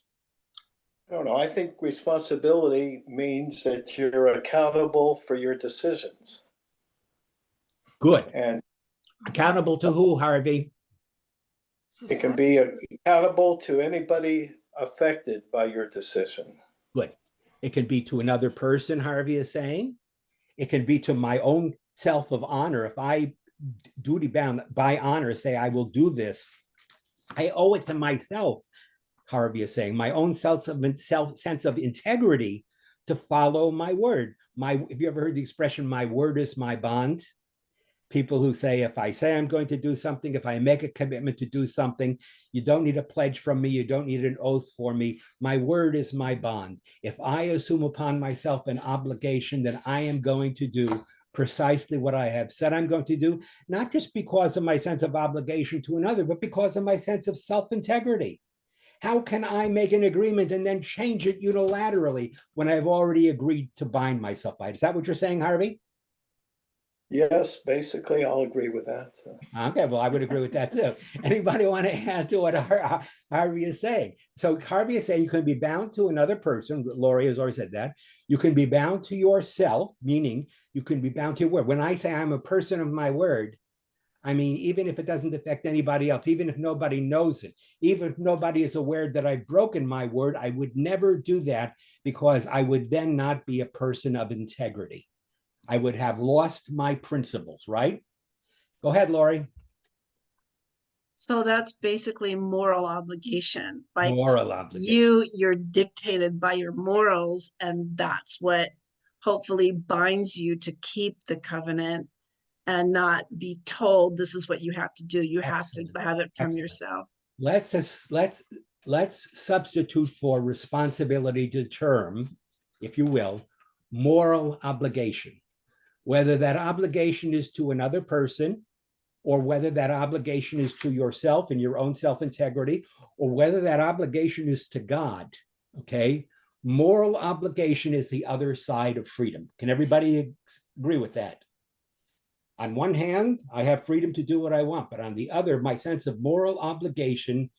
Speaker 7: I don't know. I think responsibility means that you're accountable for your decisions.
Speaker 1: Good.
Speaker 7: And
Speaker 1: Accountable to who, Harvey?
Speaker 7: it can be accountable to anybody affected by your decision.
Speaker 1: Good. It can be to another person, Harvey is saying. It can be to my own self of honor. If I duty bound by honor say I will do this, I owe it to myself, Harvey is saying, my own sense of integrity to follow my word. Have you ever heard the expression, my word is my bond? People who say, if I say I'm going to do something, if I make a commitment to do something, you don't need a pledge from me, you don't need an oath for me. My word is my bond. If I assume upon myself an obligation, then I am going to do precisely what I have said I'm going to do, not just because of my sense of obligation to another, but because of my sense of self-integrity. How can I make an agreement and then change it unilaterally when I've already agreed to bind myself by it? Is that what you're saying, Harvey?
Speaker 7: Yes, basically, I'll agree with that. So.
Speaker 1: Okay, well, I would agree with that too. Anybody want to add to what Harvey is saying? So Harvey is saying you can be bound to another person. Laurie has already said that. You can be bound to yourself, meaning you can be bound to your word. When I say I'm a person of my word, I mean, even if it doesn't affect anybody else, even if nobody knows it, even if nobody is aware that I've broken my word, I would never do that because I would then not be a person of integrity. I would have lost my principles, right? Go ahead, Laurie.
Speaker 4: So that's basically moral obligation. Like
Speaker 1: Moral obligation.
Speaker 4: you're dictated by your morals, and that's what hopefully binds you to keep the covenant and not be told this is what you have to do. You have to have it from yourself.
Speaker 1: Let's substitute for responsibility the term, if you will, moral obligation. Whether that obligation is to another person, or whether that obligation is to yourself and your own self-integrity, or whether that obligation is to God, okay? Moral obligation is the other side of freedom. Can everybody agree with that? On one hand, I have freedom to do what I want, but on the other, my sense of moral obligation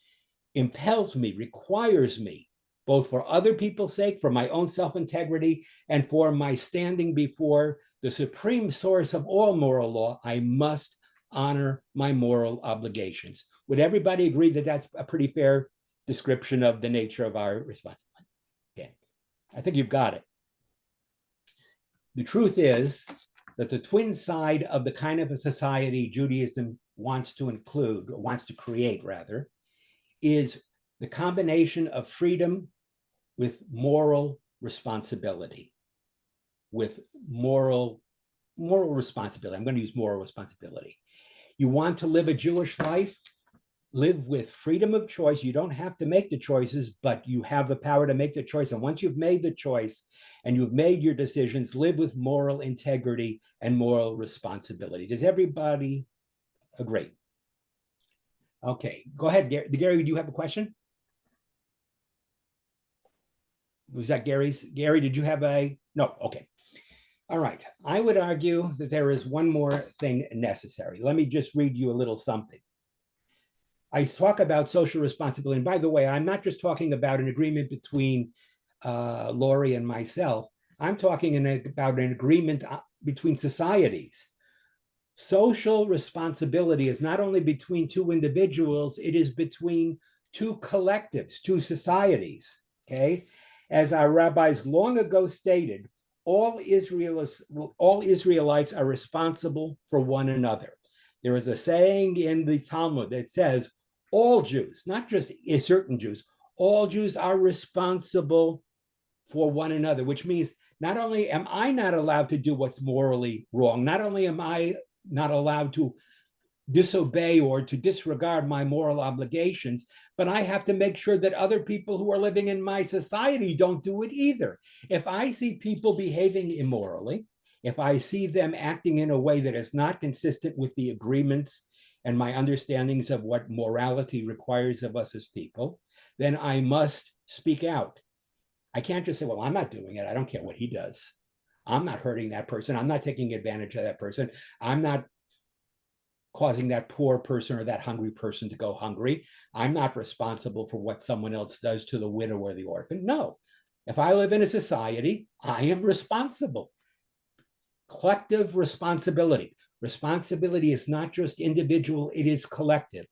Speaker 1: impels me, requires me, both for other people's sake, for my own self-integrity, and for my standing before the supreme source of all moral law. I must honor my moral obligations. Would everybody agree that that's a pretty fair description of the nature of our responsibility? Okay, I think you've got it. The truth is that the twin side of the kind of a society Judaism wants to include, or wants to create rather, is the combination of freedom with moral responsibility, with moral responsibility. I'm going to use moral responsibility. You want to live a Jewish life? Live with freedom of choice. You don't have to make the choices, but you have the power to make the choice. And once you've made the choice and you've made your decisions, live with moral integrity and moral responsibility. Does everybody agree? Okay, go ahead, Gary. Gary, do you have a question? Was that Gary's? Gary, did you have a? No, okay. All right. I would argue that there is one more thing necessary. Let me just read you a little something. I talk about social responsibility. And by the way, I'm not just talking about an agreement between Lori and myself. I'm talking about an agreement between societies. Social responsibility is not only between two individuals, it is between two collectives, two societies, okay? As our rabbis long ago stated, all Israelites are responsible for one another. There is a saying in the Talmud that says, all Jews, not just certain Jews, all Jews are responsible for one another, which means not only am I not allowed to do what's morally wrong, not only am I not allowed to disobey or to disregard my moral obligations, but I have to make sure that other people who are living in my society don't do it either. If I see people behaving immorally, if I see them acting in a way that is not consistent with the agreements and my understandings of what morality requires of us as people, then I must speak out. I can't just say, well, I'm not doing it. I don't care what he does. I'm not hurting that person. I'm not taking advantage of that person. I'm not causing that poor person or that hungry person to go hungry. I'm not responsible for what someone else does to the widow or the orphan. No. If I live in a society, I am responsible. Collective responsibility. Responsibility is not just individual, it is collective.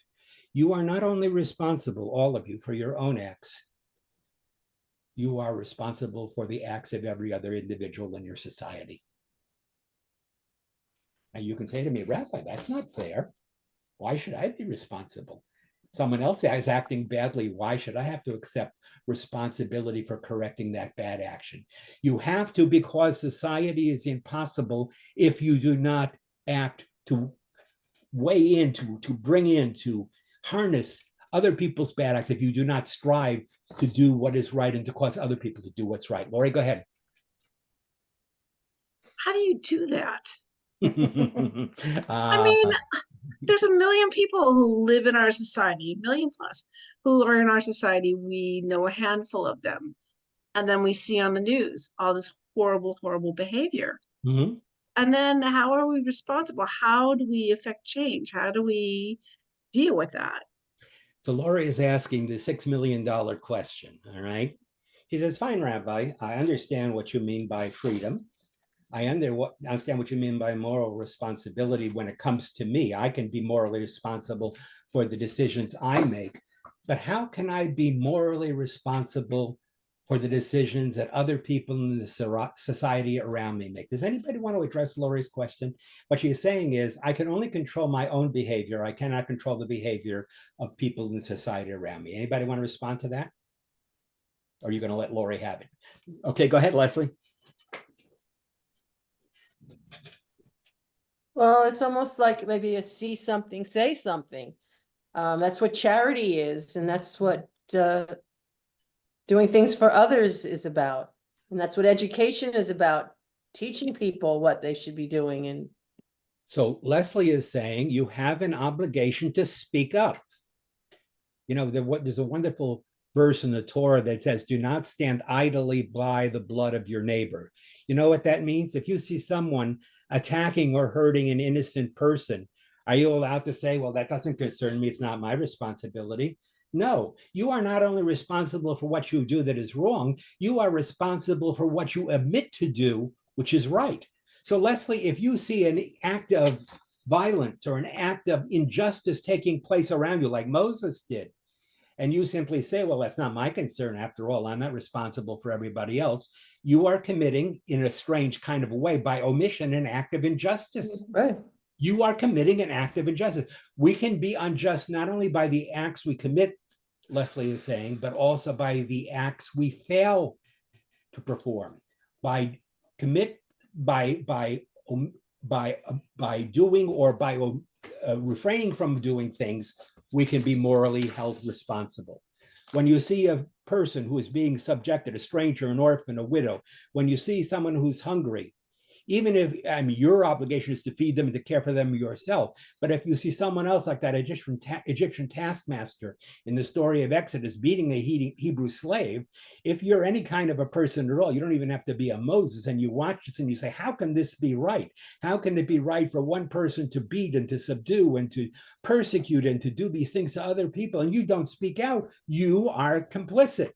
Speaker 1: You are not only responsible, all of you, for your own acts, you are responsible for the acts of every other individual in your society. Now you can say to me, Rabbi, that's not fair. Why should I be responsible? Someone else is acting badly. Why should I have to accept responsibility for correcting that bad action? You have to, because society is impossible if you do not act to weigh in, to bring in, to harness other people's bad acts, if you do not strive to do what is right and to cause other people to do what's right. Lori, go ahead.
Speaker 4: How do you do that? I mean, there's a million people who live in our society, a million plus, who are in our society. We know a handful of them. And then we see on the news all this horrible, horrible behavior.
Speaker 1: Mm-hmm.
Speaker 4: And then how are we responsible? How do we affect change? How do we deal with that?
Speaker 1: So Lori is asking the $6 million question, all right? He says, fine, Rabbi, I understand what you mean by freedom. I understand what you mean by moral responsibility when it comes to me. I can be morally responsible for the decisions I make, but how can I be morally responsible for the decisions that other people in the society around me make? Does anybody want to address Lori's question? What she's saying is, I can only control my own behavior. I cannot control the behavior of people in the society around me. Anybody want to respond to that? Or are you going to let Lori have it? Okay, go ahead, Leslie.
Speaker 8: Well, it's almost like maybe a see something, say something. That's what charity is, and that's what doing things for others is about. And that's what education is about, teaching people what they should be doing. And
Speaker 1: So Leslie is saying you have an obligation to speak up. You know, there's a wonderful verse in the Torah that says, do not stand idly by the blood of your neighbor. You know what that means? If you see someone attacking or hurting an innocent person, are you allowed to say, well, that doesn't concern me, it's not my responsibility? No, you are not only responsible for what you do that is wrong, you are responsible for what you admit to do, which is right. So Leslie, if you see an act of violence or an act of injustice taking place around you, like Moses did, and you simply say, well, that's not my concern. After all, I'm not responsible for everybody else. You are committing, in a strange kind of a way, by omission, an act of injustice.
Speaker 8: Right.
Speaker 1: You are committing an act of injustice. We can be unjust not only by the acts we commit, Leslie is saying, but also by the acts we fail to perform. By commit, by doing or by refraining from doing things, we can be morally held responsible. When you see a person who is being subjected, a stranger, an orphan, a widow, when you see someone who's hungry, even if, I mean, your obligation is to feed them and to care for them yourself. But if you see someone else like that Egyptian taskmaster in the story of Exodus beating a Hebrew slave, if you're any kind of a person at all, you don't even have to be a Moses, and you watch this and you say, how can this be right? How can it be right for one person to beat and to subdue and to persecute and to do these things to other people, and you don't speak out? You are complicit.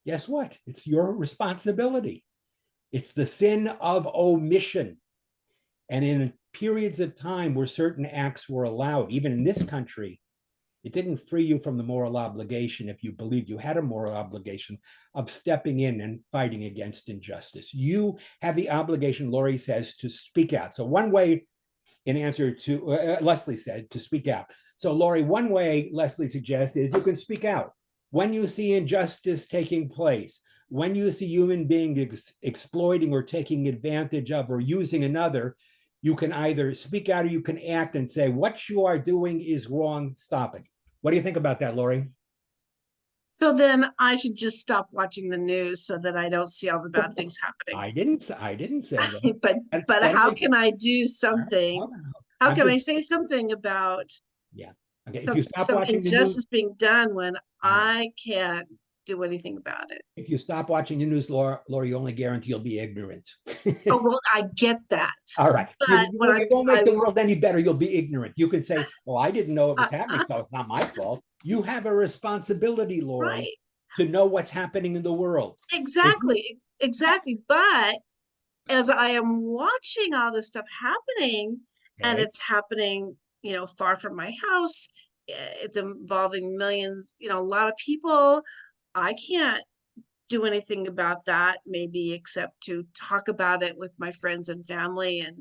Speaker 1: Guess what? It's your responsibility. It's the sin of omission. And in periods of time where certain acts were allowed, even in this country, it didn't free you from the moral obligation, if you believed you had a moral obligation, of stepping in and fighting against injustice. You have the obligation, Laurie says, to speak out. So one way, in answer to, Leslie said, to speak out. So Laurie, one way Leslie suggests is you can speak out. When you see injustice taking place, when you see human beings exploiting or taking advantage of or using another, you can either speak out or you can act and say, what you are doing is wrong, stop it. What do you think about that, Laurie?
Speaker 4: So then I should just stop watching the news so that I don't see all the bad things happening.
Speaker 1: I didn't say that.
Speaker 4: But how can I do something? How can I say something about
Speaker 1: Okay, if you stop
Speaker 4: some
Speaker 1: watching the news,
Speaker 4: injustice being done when I can't do anything about it?
Speaker 1: if you stop watching the news, Laura, you only guarantee you'll be ignorant.
Speaker 4: Oh, well, I get that.
Speaker 1: All right.
Speaker 4: But
Speaker 1: You won't make the world any better. You'll be ignorant. You can say, well, I didn't know it was happening, so it's not my fault. You have a responsibility, Laurie,
Speaker 4: right,
Speaker 1: to know what's happening in the world.
Speaker 4: exactly. But as I am watching all this stuff happening, and it's happening, far from my house, it's involving millions, a lot of people, I can't do anything about that, maybe except to talk about it with my friends and family. And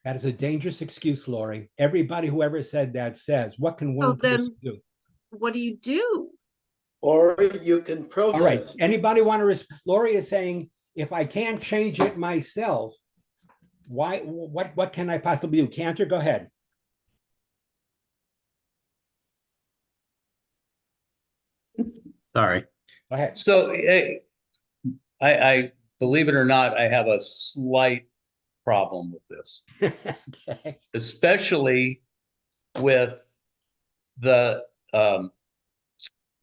Speaker 1: that is a dangerous excuse, Laurie. Everybody who ever said that says, what can one person do?
Speaker 4: What do you do?
Speaker 7: Or you can protest.
Speaker 1: All right. Anybody want to Laurie is saying, if I can't change it myself, what can I possibly do? Cantor, go ahead.
Speaker 9: Sorry.
Speaker 1: Go ahead.
Speaker 9: So I believe it or not, I have a slight problem with this,
Speaker 1: Okay.
Speaker 9: especially with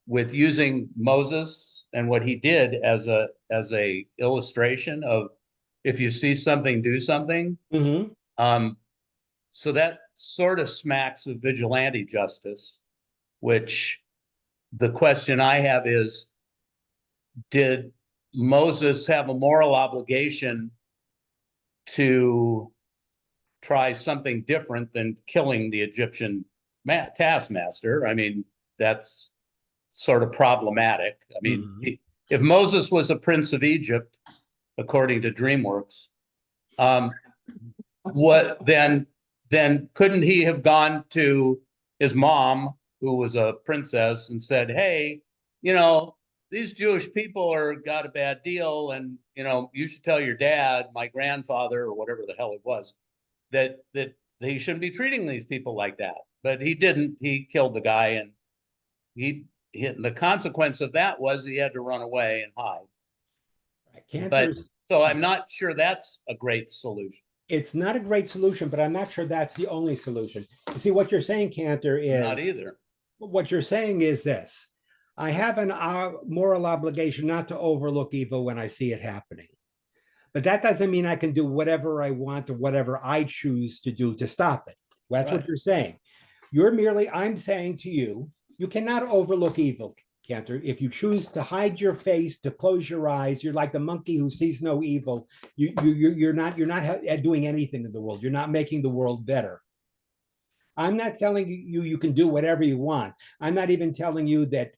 Speaker 9: with using Moses and what he did as a illustration of, if you see something, do something.
Speaker 1: Mm-hmm.
Speaker 9: So that sort of smacks of vigilante justice, which the question I have is, did Moses have a moral obligation to try something different than killing the Egyptian taskmaster? I mean, that's sort of problematic. I mean, if Moses was a prince of Egypt, according to DreamWorks, what then couldn't he have gone to his mom, who was a princess, and said, hey, these Jewish people got a bad deal, and you should tell your dad, my grandfather, or whatever the hell it was, that he shouldn't be treating these people like that. But he didn't. He killed the guy, and the consequence of that was he had to run away and hide. But so I'm not sure that's a great solution.
Speaker 1: It's not a great solution, but I'm not sure that's the only solution. You see, what you're saying, Cantor,
Speaker 9: Not
Speaker 1: is
Speaker 9: either.
Speaker 1: what you're saying is this. I have an moral obligation not to overlook evil when I see it happening. But that doesn't mean I can do whatever I want or whatever I choose to do to stop it. That's what
Speaker 9: Right.
Speaker 1: you're saying. I'm saying to you, you cannot overlook evil, Cantor. If you choose to hide your face, to close your eyes, you're like the monkey who sees no evil. You're not doing anything in the world. You're not making the world better. I'm not telling you can do whatever you want. I'm not even telling you that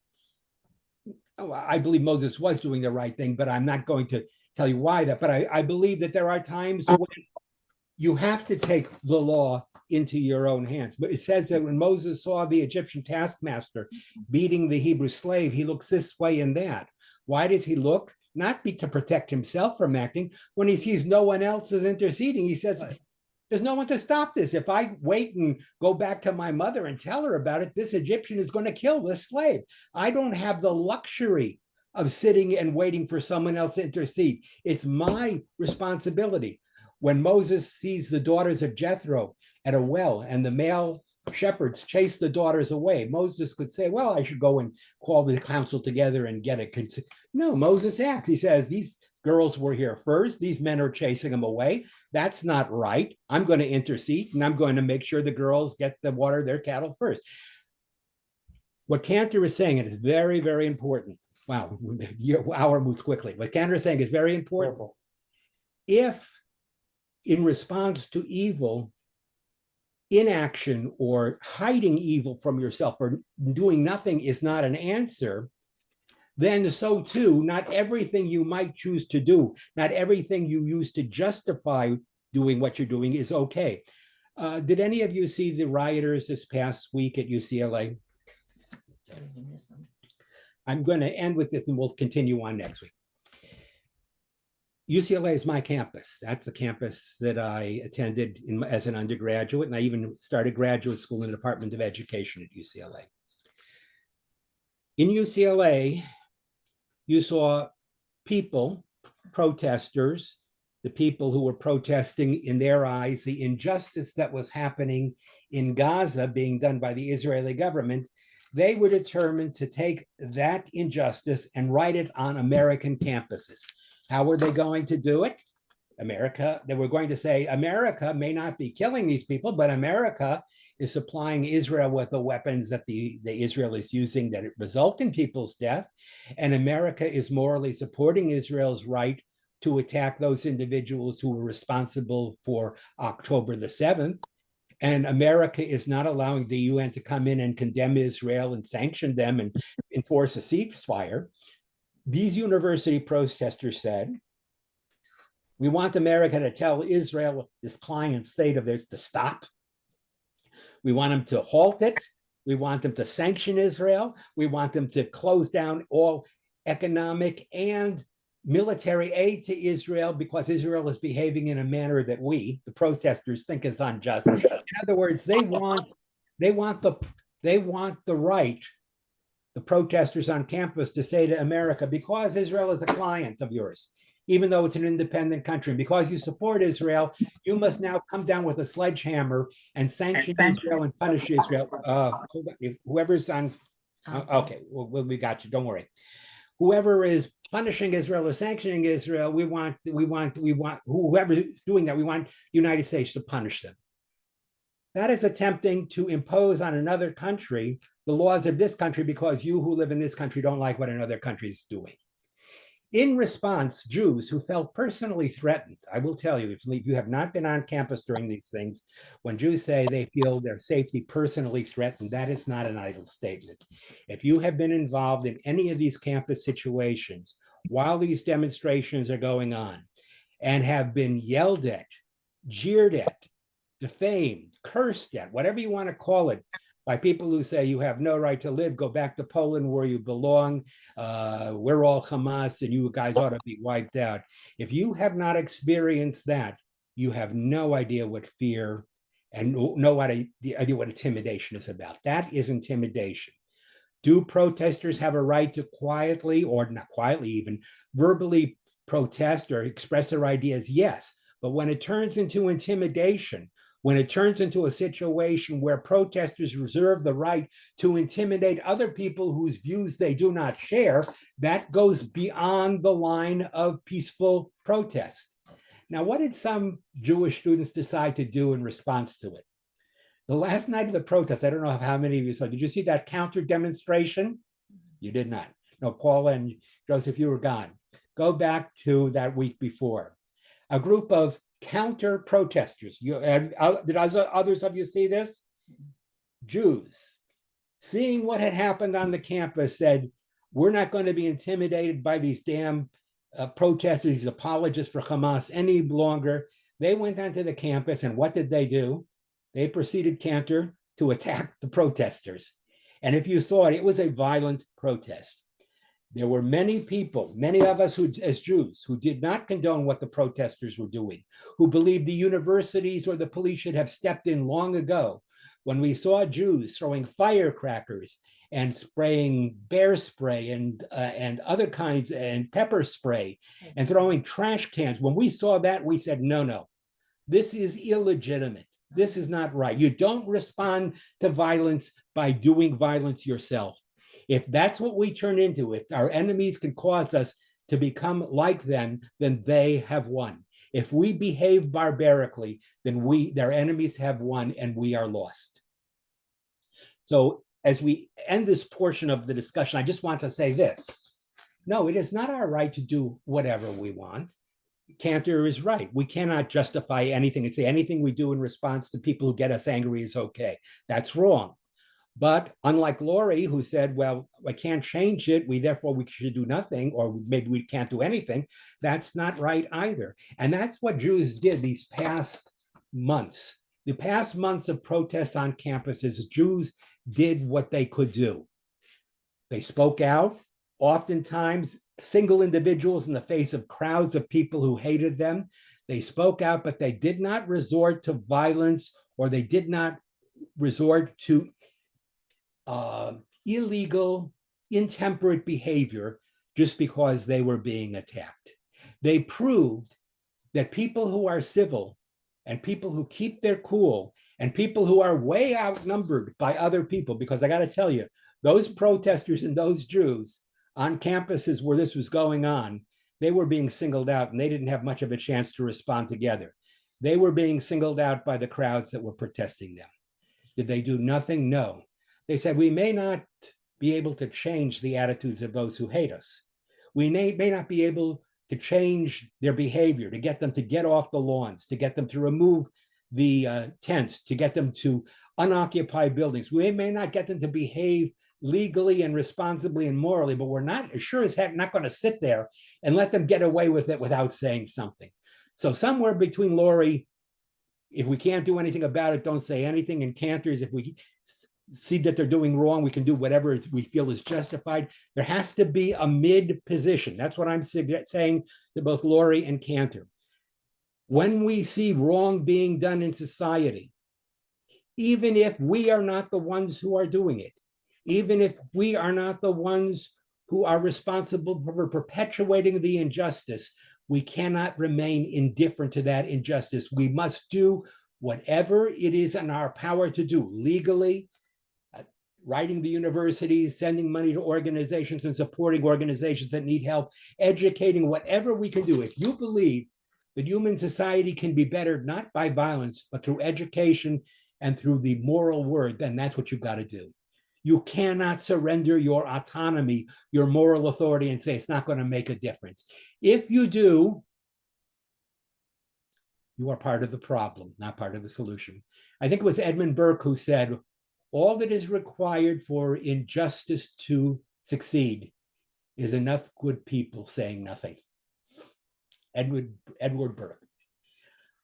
Speaker 1: I believe Moses was doing the right thing, but I'm not going to tell you why that. But I believe that there are times when you have to take the law into your own hands. But it says that when Moses saw the Egyptian taskmaster beating the Hebrew slave, he looks this way and that. Why does he look? Not to protect himself from acting. When he sees no one else is interceding, he says, there's no one to stop this. If I wait and go back to my mother and tell her about it, this Egyptian is going to kill this slave. I don't have the luxury of sitting and waiting for someone else to intercede. It's my responsibility. When Moses sees the daughters of Jethro at a well and the male shepherds chase the daughters away, Moses could say, well, I should go and call the council together and get it. No, Moses acts. He says, these girls were here first. These men are chasing them away. That's not right. I'm going to intercede and I'm going to make sure the girls get the water their cattle first. What Cantor is saying, and it's very, very important. Wow, your hour moves quickly. What Cantor is saying is very important. If in response to evil, inaction or hiding evil from yourself or doing nothing is not an answer, then so too, not everything you might choose to do, not everything you use to justify doing what you're doing is okay. Did any of you see the rioters this past week at UCLA? I'm going to end with this and we'll continue on next week. UCLA is my campus. That's the campus that I attended as an undergraduate, and I even started graduate school in the Department of Education at UCLA. In UCLA, you saw people, protesters, the people who were protesting in their eyes the injustice that was happening in Gaza being done by the Israeli government. They were determined to take that injustice and write it on American campuses. How were they going to do it? They were going to say, America may not be killing these people, but America is supplying Israel with the weapons that the Israel is using that result in people's death. And America is morally supporting Israel's right to attack those individuals who were responsible for October the 7th. And America is not allowing the UN to come in and condemn Israel and sanction them and enforce a ceasefire. These university protesters said, we want America to tell Israel, this client state of theirs, to stop. We want them to halt it. We want them to sanction Israel. We want them to close down all economic and military aid to Israel because Israel is behaving in a manner that we, the protesters, think is unjust. In other words, they want the right, the protesters on campus, to say to America, because Israel is a client of yours, even though it's an independent country, because you support Israel, you must now come down with a sledgehammer and sanction Israel and punish Israel. Whoever's on, okay, well, we got you. Don't worry. Whoever is punishing Israel or sanctioning Israel, we want whoever's doing that, we want the United States to punish them. That is attempting to impose on another country the laws of this country because you who live in this country don't like what another country is doing. In response, Jews who felt personally threatened, I will tell you, if you have not been on campus during these things, when Jews say they feel their safety personally threatened, that is not an idle statement. If you have been involved in any of these campus situations while these demonstrations are going on and have been yelled at, jeered at, defamed, cursed at, whatever you want to call it, by people who say you have no right to live, go back to Poland where you belong, we're all Hamas and you guys ought to be wiped out. If you have not experienced that, you have no idea what fear and no idea what intimidation is about. That is intimidation. Do protesters have a right to quietly, or not quietly even, verbally protest or express their ideas? Yes. But when it turns into intimidation, when it turns into a situation where protesters reserve the right to intimidate other people whose views they do not share, that goes beyond the line of peaceful protest. Now, what did some Jewish students decide to do in response to it? The last night of the protest, I don't know how many of you saw, did you see that counter demonstration? You did not. No, Paula and Joseph, you were gone. Go back to that week before. A group of counter protesters. Did others of you see this? Jews, seeing what had happened on the campus, said, we're not going to be intimidated by these damn protesters, these apologists for Hamas any longer. They went onto the campus, and what did they do? They proceeded counter to attack the protesters. And if you saw it, it was a violent protest. There were many people, many of us who, as Jews, who did not condone what the protesters were doing, who believed the universities or the police should have stepped in long ago. When we saw Jews throwing firecrackers and spraying bear spray and other kinds, and pepper spray, and throwing trash cans, when we saw that, we said, no, this is illegitimate. This is not right. You don't respond to violence by doing violence yourself. If that's what we turn into, if our enemies can cause us to become like them, then they have won. If we behave barbarically, then their enemies have won and we are lost. So as we end this portion of the discussion, I just want to say this. No, it is not our right to do whatever we want. Cantor is right. We cannot justify anything and say anything we do in response to people who get us angry is okay. That's wrong. But unlike Lori, who said, well, I can't change it, therefore we should do nothing, or maybe we can't do anything, that's not right either. And that's what Jews did these past months. The past months of protests on campuses, Jews did what they could do. They spoke out, oftentimes single individuals in the face of crowds of people who hated them. They spoke out, but they did not resort to violence, or they did not resort to illegal, intemperate behavior just because they were being attacked. They proved that people who are civil and people who keep their cool and people who are way outnumbered by other people, because I got to tell you, those protesters and those Jews on campuses where this was going on, they were being singled out and they didn't have much of a chance to respond together. They were being singled out by the crowds that were protesting them. Did they do nothing? No. They said, we may not be able to change the attitudes of those who hate us. We may not be able to change their behavior, to get them to get off the lawns, to get them to remove the tents, to get them to unoccupy buildings. We may not get them to behave legally and responsibly and morally, but we're not, sure as heck, not going to sit there and let them get away with it without saying something. So somewhere between Lori, if we can't do anything about it, don't say anything, and Cantor's, if we see that they're doing wrong, we can do whatever we feel is justified. There has to be a mid position. That's what I'm saying to both Lori and Cantor. When we see wrong being done in society, even if we are not the ones who are doing it, even if we are not the ones who are responsible for perpetuating the injustice, we cannot remain indifferent to that injustice. We must do whatever it is in our power to do legally, writing the universities, sending money to organizations and supporting organizations that need help, educating, whatever we can do. If you believe that human society can be bettered not by violence, but through education and through the moral word, then that's what you've got to do. You cannot surrender your autonomy, your moral authority, and say it's not going to make a difference. If you do, you are part of the problem, not part of the solution. I think it was Edmund Burke who said, all that is required for injustice to succeed is enough good people saying nothing. Edward Burke.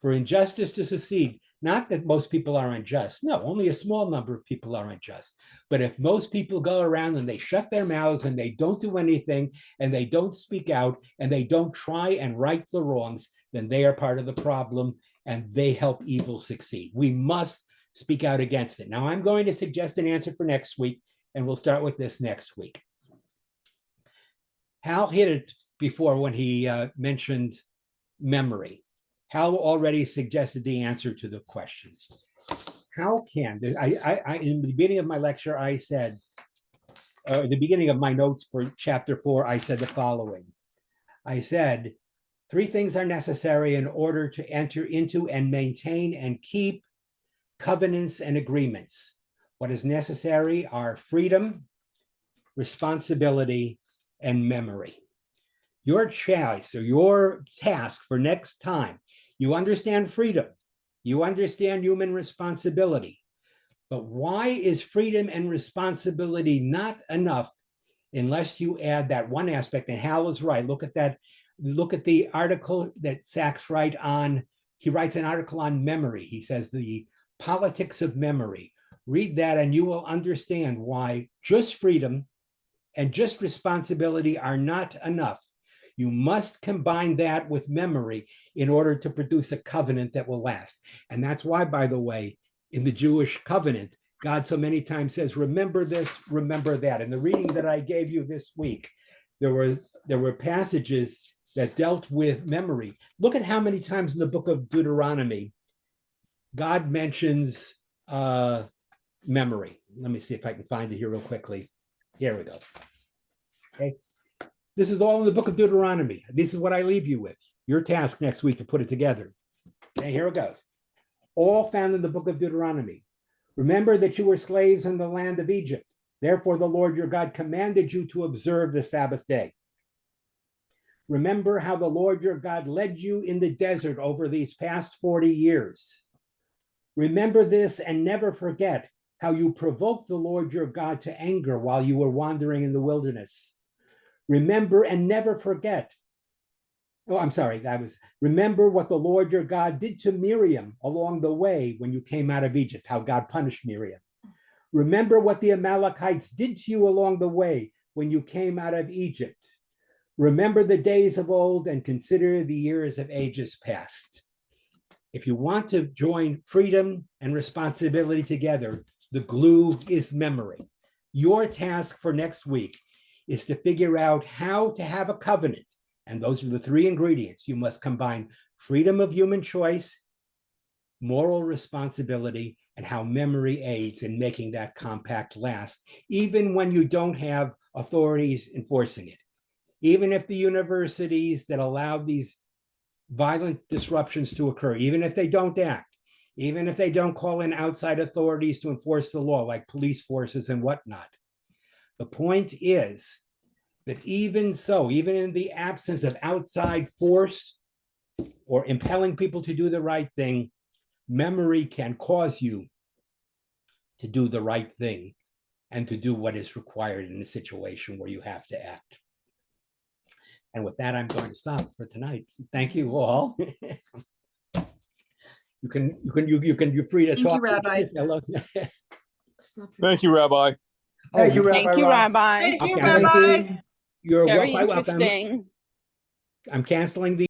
Speaker 1: For injustice to succeed, not that most people are unjust. No, only a small number of people are unjust. But if most people go around and they shut their mouths and they don't do anything and they don't speak out and they don't try and right the wrongs, then they are part of the problem and they help evil succeed. We must speak out against it. Now, I'm going to suggest an answer for next week, and we'll start with this next week. Hal hit it before when he mentioned memory. Hal already suggested the answer to the question. How can, in the beginning of my lecture, I said, at the beginning of my notes for chapter 4, I said the following. I said, 3 things are necessary in order to enter into and maintain and keep covenants and agreements. What is necessary are freedom, responsibility, and memory. Your choice or your task for next time, you understand freedom, you understand human responsibility, but why is freedom and responsibility not enough unless you add that one aspect? And Hal is right. Look at that. Look at the article that Sachs writes on. He writes an article on memory. He says the politics of memory. Read that and you will understand why just freedom and just responsibility are not enough. You must combine that with memory in order to produce a covenant that will last. And that's why, by the way, in the Jewish covenant, God so many times says, remember this, remember that. In the reading that I gave you this week, there were passages that dealt with memory. Look at how many times in the book of Deuteronomy, God mentions memory. Let me see if I can find it here real quickly. Here we go. Okay. This is all in the book of Deuteronomy. This is what I leave you with. Your task next week to put it together. Okay, here it goes. All found in the book of Deuteronomy. Remember that you were slaves in the land of Egypt. Therefore, the Lord your God commanded you to observe the Sabbath day. Remember how the Lord your God led you in the desert over these past 40 years. Remember this and never forget how you provoked the Lord your God to anger while you were wandering in the wilderness. Remember and never forget. Remember what the Lord your God did to Miriam along the way when you came out of Egypt, how God punished Miriam. Remember what the Amalekites did to you along the way when you came out of Egypt. Remember the days of old and consider the years of ages past. If you want to join freedom and responsibility together, the glue is memory. Your task for next week is to figure out how to have a covenant. And those are the 3 ingredients. You must combine freedom of human choice, moral responsibility, and how memory aids in making that compact last, even when you don't have authorities enforcing it. Even if the universities that allow these violent disruptions to occur, even if they don't act, even if they don't call in outside authorities to enforce the law, like police forces and whatnot. The point is that even so, even in the absence of outside force or impelling people to do the right thing, memory can cause you to do the right thing and to do what is required in a situation where you have to act. And with that, I'm going to stop for tonight. Thank you all. You're free to
Speaker 4: Thank
Speaker 1: talk.
Speaker 4: you, Rabbi.
Speaker 1: Hello.
Speaker 10: Thank you, Rabbi.
Speaker 3: Thank you, Rabbi.
Speaker 11: Thank you,
Speaker 3: Roth.
Speaker 11: Rabbi.
Speaker 4: Thank you,
Speaker 1: Okay.
Speaker 4: Rabbi.
Speaker 1: You're
Speaker 11: Very
Speaker 1: quite welcome.
Speaker 11: interesting.
Speaker 1: I'm canceling the